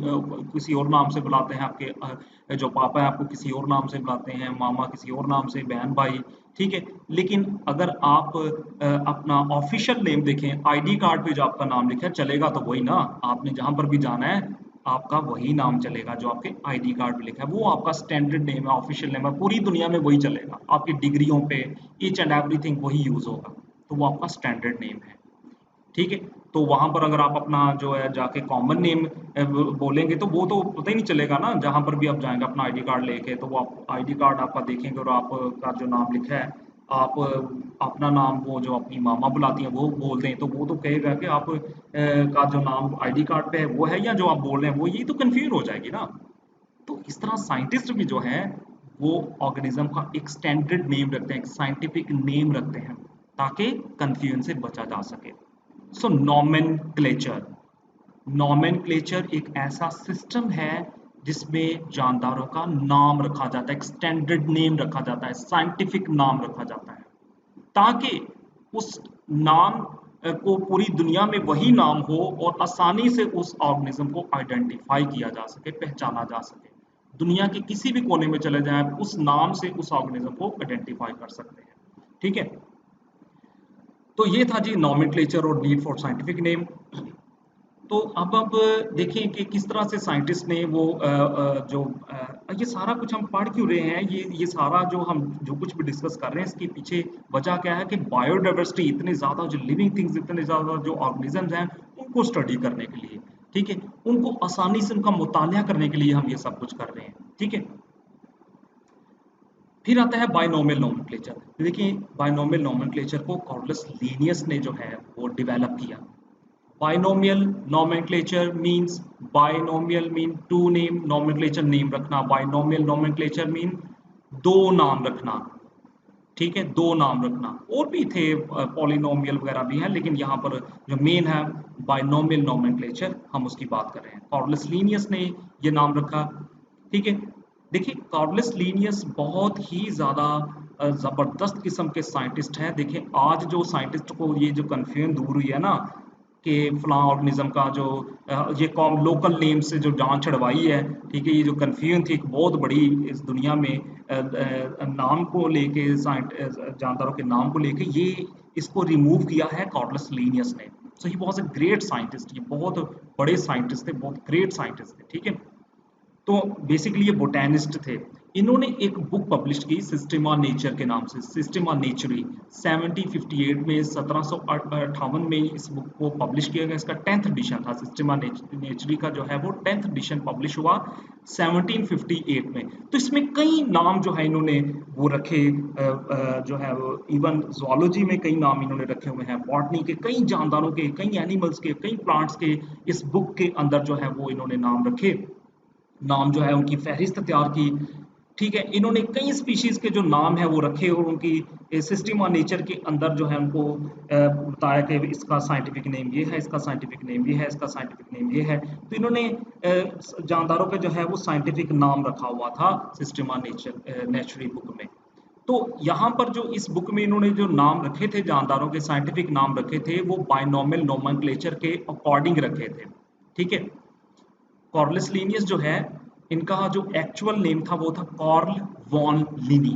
किसी और नाम से बुलाते हैं, आपके जो पापा है आपको किसी और नाम से बुलाते हैं, मामा किसी और नाम से, बहन भाई, ठीक है। लेकिन अगर आप अपना ऑफिशियल नेम देखें, आईडी कार्ड पे जो आपका नाम लिखा है, चलेगा तो वही ना। आपने जहां पर भी जाना है आपका वही नाम चलेगा जो आपके आईडी कार्ड पे लिखा है, वो आपका स्टैंडर्ड नेम है, ऑफिशियल नेम है, पूरी दुनिया में वही चलेगा। आपकी डिग्रियों पे ईच एंड एवरीथिंग वही यूज होगा, तो वो आपका स्टैंडर्ड नेम है, ठीक है। तो वहां पर अगर आप अपना जो है जाके कॉमन नेम बोलेंगे तो वो तो पता ही नहीं चलेगा ना। जहां पर भी आप जाएंगे अपना आईडी कार्ड लेके, तो वो आप आईडी कार्ड आपका देखेंगे और आपका जो नाम लिखा है, आप अपना नाम, वो जो अपनी मामा बुलाती हैं वो बोल दें, तो वो तो कहेगा कि आप का जो नाम आईडी कार्ड पे है वो है, या जो आप बोल रहे हैं वो, ये तो कंफ्यूज हो जाएगी ना। तो इस तरह साइंटिस्ट भी जो है वो ऑर्गेनिज्म का एक स्टैंडर्ड नेम रखते हैं, एक साइंटिफिक नेम रखते हैं, ताकि कंफ्यूजन से बचा जा सके। सो नॉमेनक्लेचर, नॉमेनक्लेचर एक ऐसा सिस्टम है जिसमें जानदारों का नाम रखा जाता है, एक स्टैंडर्ड नेम रखा जाता है, साइंटिफिक नाम रखा जाता है, ताकि उस नाम को पूरी दुनिया में वही नाम हो और आसानी से उस ऑर्गेनिज्म को आइडेंटिफाई किया जा सके, पहचाना जा सके। दुनिया के किसी भी कोने में चले जाएं, उस नाम से उस ऑर्गेनिज्म को आइडेंटिफाई कर सकते हैं, ठीक है। तो ये था जी नॉमेनक्लेचर और नीड फॉर साइंटिफिक नेम। तो अब देखें कि किस तरह से साइंटिस्ट ने वो ये सारा कुछ हम पढ़ क्यों रहे हैं, ये सारा जो कुछ भी डिस्कस कर रहे हैं इसके पीछे वजह क्या है कि बायोडाइवर्सिटी इतने ज़्यादा, जो लिविंग थिंग्स इतने ज़्यादा, जो ऑर्गेनिजम्स हैं उनको स्टडी करने के लिए, ठीक है, उनको आसानी से उनका मुताला करने के लिए हम ये सब कुछ कर रहे हैं, ठीक है। फिर आता है बायनोमियल नोमेनक्लेचर। देखिए बायनोमियल नोमेनक्लेचर को कॉर्डलस लीनियस ने जो है वो डेवलप किया। Binomial nomenclature means, binomial mean two name, nomenclature name रखना, बायनोमियल नोमेनक्लेचर मीन दो नाम रखना, ठीक है, दो नाम रखना। और भी थे पॉलिनोमियल वगैरह भी हैं, लेकिन यहाँ पर जो मेन है बायनोमियल नोमेनक्लेचर, हम उसकी बात कर रहे हैं। कॉर्डलस लीनियस ने ये नाम रखा, ठीक है। देखिए कॉर्डलस लीनियस बहुत ही ज़्यादा ज़बरदस्त किस्म के साइंटिस्ट हैं। देखिए आज जो साइंटिस्ट को ये जो कन्फ्यूजन दूर हुई है ना कि फलां ऑर्गेनिज्म का जो ये कॉम लोकल नेम से जो जान छड़वाई है, ठीक है, ये जो कन्फ्यूजन थी एक बहुत बड़ी इस दुनिया में नाम को लेके, जानदारों के नाम को लेके, ये इसको रिमूव किया है कॉर्डलस लीनियस ने। So he was a great scientist, ये बहुत बड़े साइंटिस्ट थे, बहुत ग्रेट साइंटिस्ट थे, ठीक है। तो बेसिकली ये बोटेनिस्ट थे। इन्होंने एक बुक पब्लिश की सिस्टमा नेचर के नाम से, सिस्टमा नेचुरी, 1758 में, 1758 में इस बुक को पब्लिश किया गया। इसका 10th एडिशन था, सिस्टमा नेचुरी का जो है वो 10th एडिशन पब्लिश हुआ 1758 में। तो इसमें कई नाम जो है इन्होंने वो रखे, जो है वो इवन जोलॉजी में कई नाम इन्होंने रखे हुए हैं, बॉटनी के कई जानदारों के, कई एनिमल्स के, कई प्लांट्स के इस बुक के अंदर जो है वो इन्होंने नाम रखे, नाम जो है उनकी फहरिस्त तैयार की, ठीक है। इन्होंने कई स्पीशीज के जो नाम है वो रखे और उनकी सिस्टम ऑफ नेचर के अंदर जो है उनको बताया कि इसका साइंटिफिक नेम ये है, इसका साइंटिफिक नेम ये है, इसका साइंटिफिक नेम ये है। तो इन्होंने जानदारों के जो है वो साइंटिफिक नाम रखा हुआ था system of nature natural book में। तो यहाँ पर जो इस बुक में इन्होंने जो नाम रखे थे, जानदारों के साइंटिफिक नाम रखे थे, वो बायनोमियल नोमेनक्लेचर के अकॉर्डिंग रखे थे, ठीक है। कॉर्लिस लीनियस जो है, इनका जो एक्चुअल नेम था वो था कॉर्ल वॉन लिनी।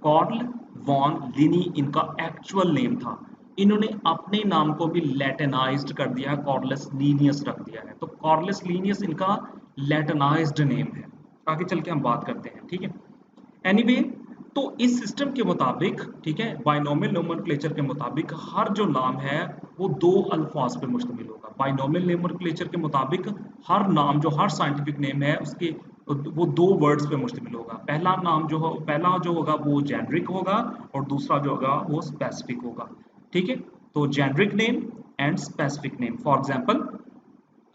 कॉर्ल वॉन लिनी इनका एक्चुअल नेम था। इन्होंने अपने नाम को भी लैटिनाइज्ड कर दिया, कॉर्लिस लीनियस रख दिया है। तो कॉर्लिस लीनियस इनका लैटिनाइज्ड नेम है। आगे चल के हम बात करते हैं, ठीक है। एनीवे, तो इस सिस्टम के मुताबिक, ठीक है, बायनोमियल नोमेनक्लेचर के मुताबिक हर जो नाम है वो दो अल्फाज पे मुश्तमिल होगा। बायनोमियल नोमेनक्लेचर के मुताबिक हर नाम, जो हर साइंटिफिक नेम है उसके, वो दो वर्ड्स पे मुश्तमिल होगा। पहला नाम जो हो, पहला जो होगा वो जेनरिक होगा और दूसरा जो होगा वो स्पेसिफिक होगा, ठीक है। तो generic name and specific name. For example,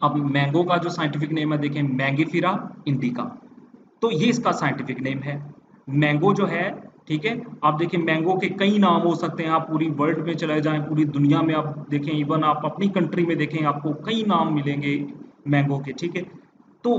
अब मैंगो का जो साइंटिफिक नेम है देखें, मैंगीफेरा इंडिका, तो ये इसका साइंटिफिक नेम है। मैंगो जो है, ठीक है, आप देखिए मैंगो के कई नाम हो सकते हैं। आप पूरी वर्ल्ड में चले जाएं, पूरी दुनिया में आप देखें, इवन आप अपनी कंट्री में देखें, आपको कई नाम मिलेंगे मैंगो के, ठीक है। तो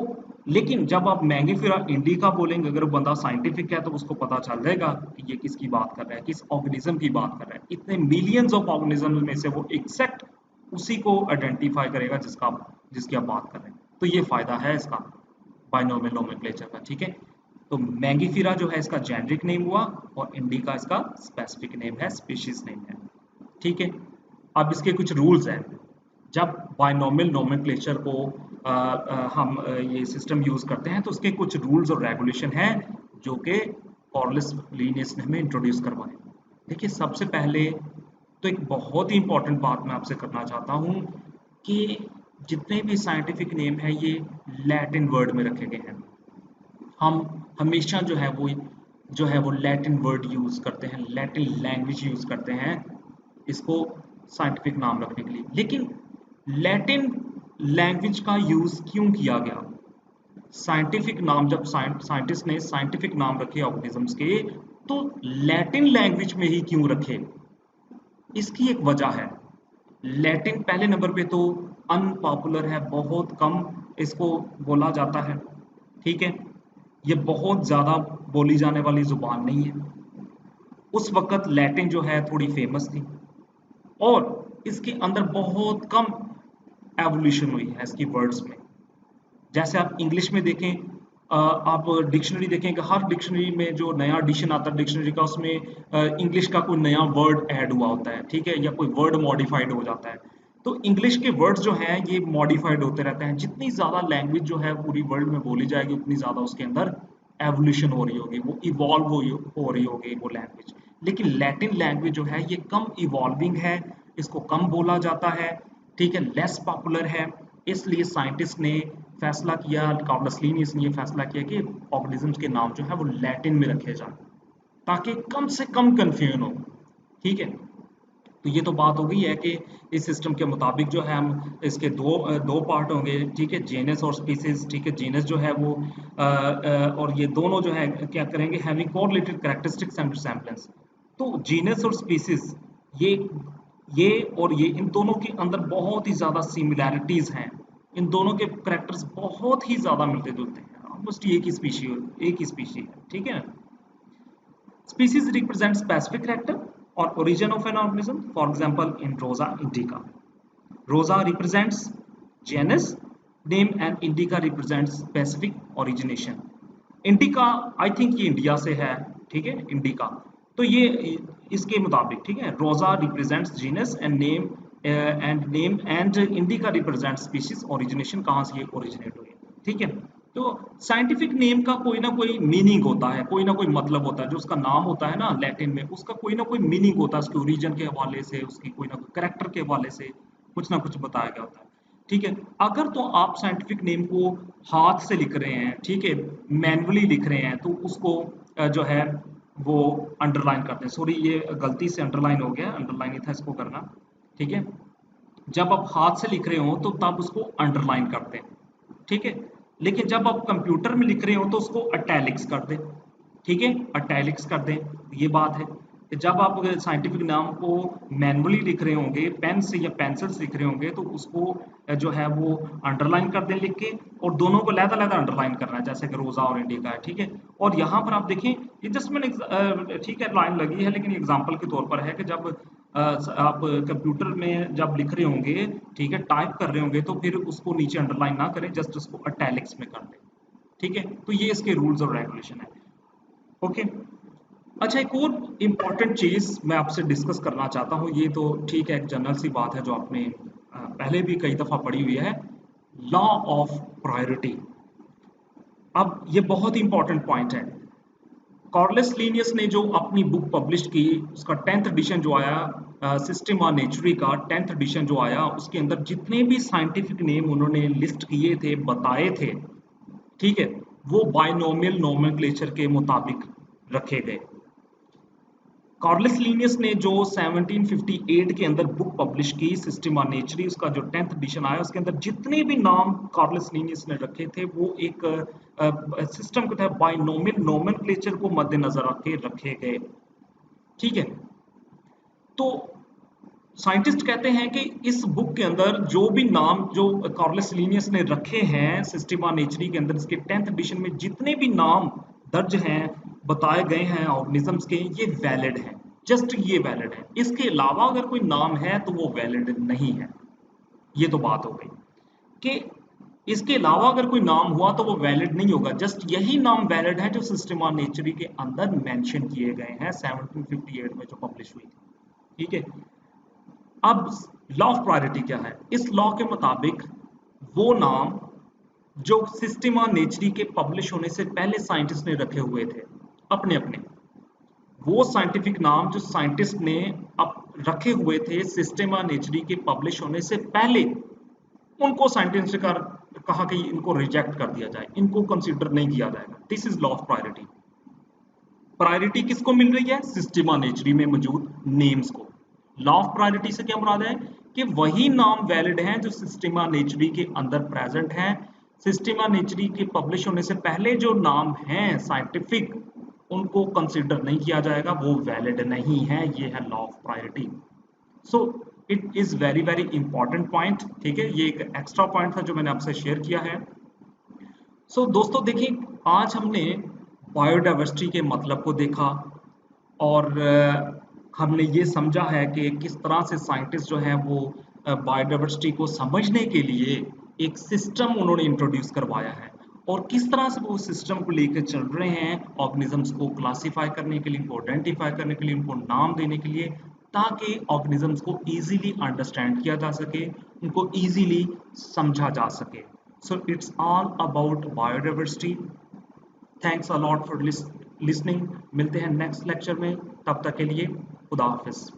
लेकिन जब आप मैंगीफेरा इंडिका बोलेंगे, अगर वो बंदा साइंटिफिक है तो उसको पता चल जाएगा कि ये किसकी बात कर रहा है, किस ऑर्गेनिज्म की बात कर रहा है। इतने मिलियंस ऑफ ऑर्गेनिज्म में से वो एग्जैक्ट उसी को आइडेंटिफाई करेगा जिसकी आप बात कर रहे हैं। तो ये फायदा है इसका बायनोमियल नोमेनक्लेचर का, ठीक है। तो मैंगीफेरा जो है इसका जेनरिक नेम हुआ और इंडिका इसका स्पेसिफिक नेम है, स्पीशीज नेम है, ठीक है। अब इसके कुछ रूल्स हैं। जब बायनोमियल नोमेनक्लेचर को हम ये सिस्टम यूज करते हैं तो उसके कुछ रूल्स और रेगुलेशन हैं जो कि कॉर्लिस लीनियस ने हमें इंट्रोड्यूस करवाए। देखिए सबसे पहले तो एक बहुत ही इंपॉर्टेंट बात मैं आपसे करना चाहता हूँ कि जितने भी साइंटिफिक नेम है ये लैटिन वर्ड में रखे गए हैं। हम हमेशा जो है वो लैटिन वर्ड यूज करते हैं, लैटिन लैंग्वेज यूज करते हैं इसको साइंटिफिक नाम रखने के लिए। लेकिन लैटिन लैंग्वेज का यूज क्यों किया गया? साइंटिफिक नाम, जब साइंटिस्ट ने साइंटिफिक नाम रखे ऑर्गेनिजम्स के, तो लैटिन लैंग्वेज में ही क्यों रखे? इसकी एक वजह है। लैटिन पहले नंबर पे तो अनपॉपुलर है, बहुत कम इसको बोला जाता है, ठीक है। ये बहुत ज़्यादा बोली जाने वाली ज़ुबान नहीं है। उस वक़्त लैटिन जो है थोड़ी फेमस थी और इसके अंदर बहुत कम एवोल्यूशन हुई है इसकी वर्ड्स में। जैसे आप इंग्लिश में देखें, आप डिक्शनरी देखें कि हर डिक्शनरी में जो नया एडिशन आता है डिक्शनरी का, उसमें इंग्लिश का कोई नया वर्ड ऐड हुआ होता है, ठीक है, या कोई वर्ड मॉडिफाइड हो जाता है। तो इंग्लिश के वर्ड्स जो हैं ये मॉडिफाइड होते रहते हैं। जितनी ज़्यादा लैंग्वेज जो है पूरी वर्ल्ड में बोली जाएगी उतनी ज़्यादा उसके अंदर एवोल्यूशन हो रही होगी, वो इवॉल्व हो रही होगी वो लैंग्वेज। लेकिन लैटिन लैंग्वेज जो है ये कम इवॉल्विंग है, इसको कम बोला जाता है, ठीक है, लेस पॉपुलर है। इसलिए साइंटिस्ट ने फैसला किया, कार्लस लिनियस ने ये फैसला किया कि ऑर्गेनिजम्स के नाम जो है वो लैटिन में रखे जाएं ताकि कम से कम कंफ्यूजन हो। ठीक है, तो ये तो बात हो गई है कि इस सिस्टम के मुताबिक जो है हम इसके दो पार्ट होंगे, ठीक है, जीनस और स्पीसीज। ठीक है, जीनस जो है वो और ये दोनों जो है क्या करेंगे, having correlated characteristics and resemblance. तो जीनस और स्पीसीज ये ये और ये इन दोनों के अंदर बहुत ही ज़्यादा सिमिलैरिटीज हैं। इन दोनों के करेक्टर्स बहुत ही ज़्यादा मिलते जुलते हैं, ऑलमोस्ट एक ही स्पीशी है। ठीक है, species represent specific character or origin of an organism. For example, in Rosa indica, Rosa represents genus name and indica represents specific origination. Indica I think ये इंडिया से है, ठीक है, इंडिका। तो ये इसके मुताबिक, ठीक है, रोजा represents genus and name and indica represent species origination, कहाँ से ये ओरिजिनेट हुई, ठीक है। तो साइंटिफिक नेम का कोई ना कोई मीनिंग होता है, कोई ना कोई मतलब होता है। जो उसका नाम होता है ना लैटिन में, उसका कोई ना कोई मीनिंग होता है, उसके ओरिजिन के हवाले से, उसकी कोई ना कोई करेक्टर के हवाले से कुछ ना कुछ बताया गया होता है। ठीक है, अगर तो आप साइंटिफिक नेम को हाथ से लिख रहे हैं, ठीक है, मैनुअली लिख रहे हैं, तो उसको जो है वो अंडरलाइन करते हैं। सॉरी, ये गलती से अंडरलाइन हो गया, अंडरलाइन नहीं था इसको करना। ठीक है, जब आप हाथ से लिख रहे हो तो तब उसको अंडरलाइन करते हैं, ठीक है। लेकिन जब आप कंप्यूटर में लिख रहे हो तो उसको अटैलिक्स कर दें, ठीक है, अटैलिक्स कर दें। ये बात है कि जब आप साइंटिफिक नाम को मैनुअली लिख रहे होंगे, पेन से या पेंसिल से लिख रहे होंगे, तो उसको जो है वो अंडरलाइन कर दें लिख के, और दोनों को लहदा-लहदा अंडरलाइन करना है, जैसे कि रोजा और इंडिका है, ठीक है। और यहाँ पर आप देखें, ये जस्ट मैंने ठीक है लाइन लगी है, लेकिन एग्जाम्पल के तौर पर है कि जब आप कंप्यूटर में जब लिख रहे होंगे, ठीक है, टाइप कर रहे होंगे, तो फिर उसको नीचे अंडरलाइन ना करें, जस्ट उसको अटैलिक्स में कर दें, ठीक है। तो ये इसके रूल्स और रेगुलेशन है। ओके, अच्छा, एक और इम्पॉर्टेंट चीज़ मैं आपसे डिस्कस करना चाहता हूँ। ये तो ठीक है, एक जनरल सी बात है जो आपने पहले भी कई दफ़ा पढ़ी हुई है, लॉ ऑफ प्रायोरिटी। अब ये बहुत ही इंपॉर्टेंट पॉइंट है। कार्लस लिनियस ने जो अपनी बुक पब्लिश की, उसका 10th एडिशन जो आया, सिस्टेमा नेचुरी का 10th एडिशन जो आया, उसके अंदर जितने भी साइंटिफिक नेम उन्होंने लिस्ट किए थे, बताए थे, ठीक है, वो बाइनोमियल नोमेनक्लेचर के मुताबिक रखे गए। कार्लस लिनियस ने जो 1758 के अंदर बुक पब्लिश की सिस्टेमा नेचुरी, उसका जो 10th एडिशन आया, उसके अंदर जितने भी नाम कार्लस लिनियस ने रखे थे वो एक सिस्टम के तहत बाइनोमियल नोमेनक्लेचर को मद्देनजर रख के रखे गए, ठीक है। तो साइंटिस्ट कहते हैं कि इस बुक के अंदर जो भी नाम जो कार्लस लिनियस ने रखे हैं सिस्टेमा नेचुरी के अंदर, इसके 10th एडिशन में जितने भी नाम दर्ज हैं, बताए गए हैं ऑर्गेनिजम्स के, ये वैलिड हैं, जस्ट ये वैलिड है। इसके अलावा अगर कोई नाम है तो वो वैलिड नहीं है। ये तो बात हो गई कि इसके अलावा अगर कोई नाम हुआ तो वो वैलिड नहीं होगा, जस्ट यही नाम वैलिड है जो सिस्टेमा नेचुरी के अंदर मेंशन किए गए हैं 1758 में जो पब्लिश हुई थी, ठीक है। अब लॉ ऑफ प्रायोरिटी क्या है? इस लॉ के मुताबिक वो नाम जो सिस्टेमा नेचुरी के पब्लिश होने से पहले साइंटिस्ट ने रखे हुए थे अपने अपने, वो साइंटिफिक नाम जो साइंटिस्ट ने अब रखे हुए थे सिस्टेमा नेचुरी के पब्लिश होने से पहले, उनको साइंटिस्ट का कहा कि इनको रिजेक्ट कर दिया जाए, इनको कंसीडर नहीं किया जाएगा। This is law of priority. Priority किसको मिल रही है? सिस्टेमा नेचुरी में मौजूद नेम्स को। लॉ ऑफ प्रायोरिटी से क्या मुराद है कि वही नाम वैलिड हैं जो सिस्टेमा नेचुरी के अंदर प्रेजेंट हैं। सिस्टेमा नेचुरी के पब्लिश होने से पहले जो नाम हैं साइंटिफिक, उनको कंसीडर नहीं किया जाएगा, वो वैलिड नहीं है। ये है law of priority. So it is very very important point, ठीक है। ये एक एक्स्ट्रा पॉइंट था जो मैंने आपसे शेयर किया है। दोस्तों देखिए, आज हमने बायोडाइवर्सिटी के मतलब को देखा, और हमने ये समझा है कि किस तरह से साइंटिस्ट जो हैं वो बायोडाइवर्सिटी को समझने के लिए एक सिस्टम उन्होंने इंट्रोड्यूस करवाया है, और किस तरह से वो सिस्टम को लेकर चल रहे हैं ऑर्गेनिजम्स को क्लासीफाई करने के लिए, इनको आइडेंटिफाई करने के लिए, उनको नाम देने के लिए। ताकि ऑर्गेनिजम्स को इजीली अंडरस्टैंड किया जा सके, उनको इजीली समझा जा सके। So it's all about biodiversity. Thanks a lot for listening. मिलते हैं नेक्स्ट लेक्चर में, तब तक के लिए खुदा हाफिज।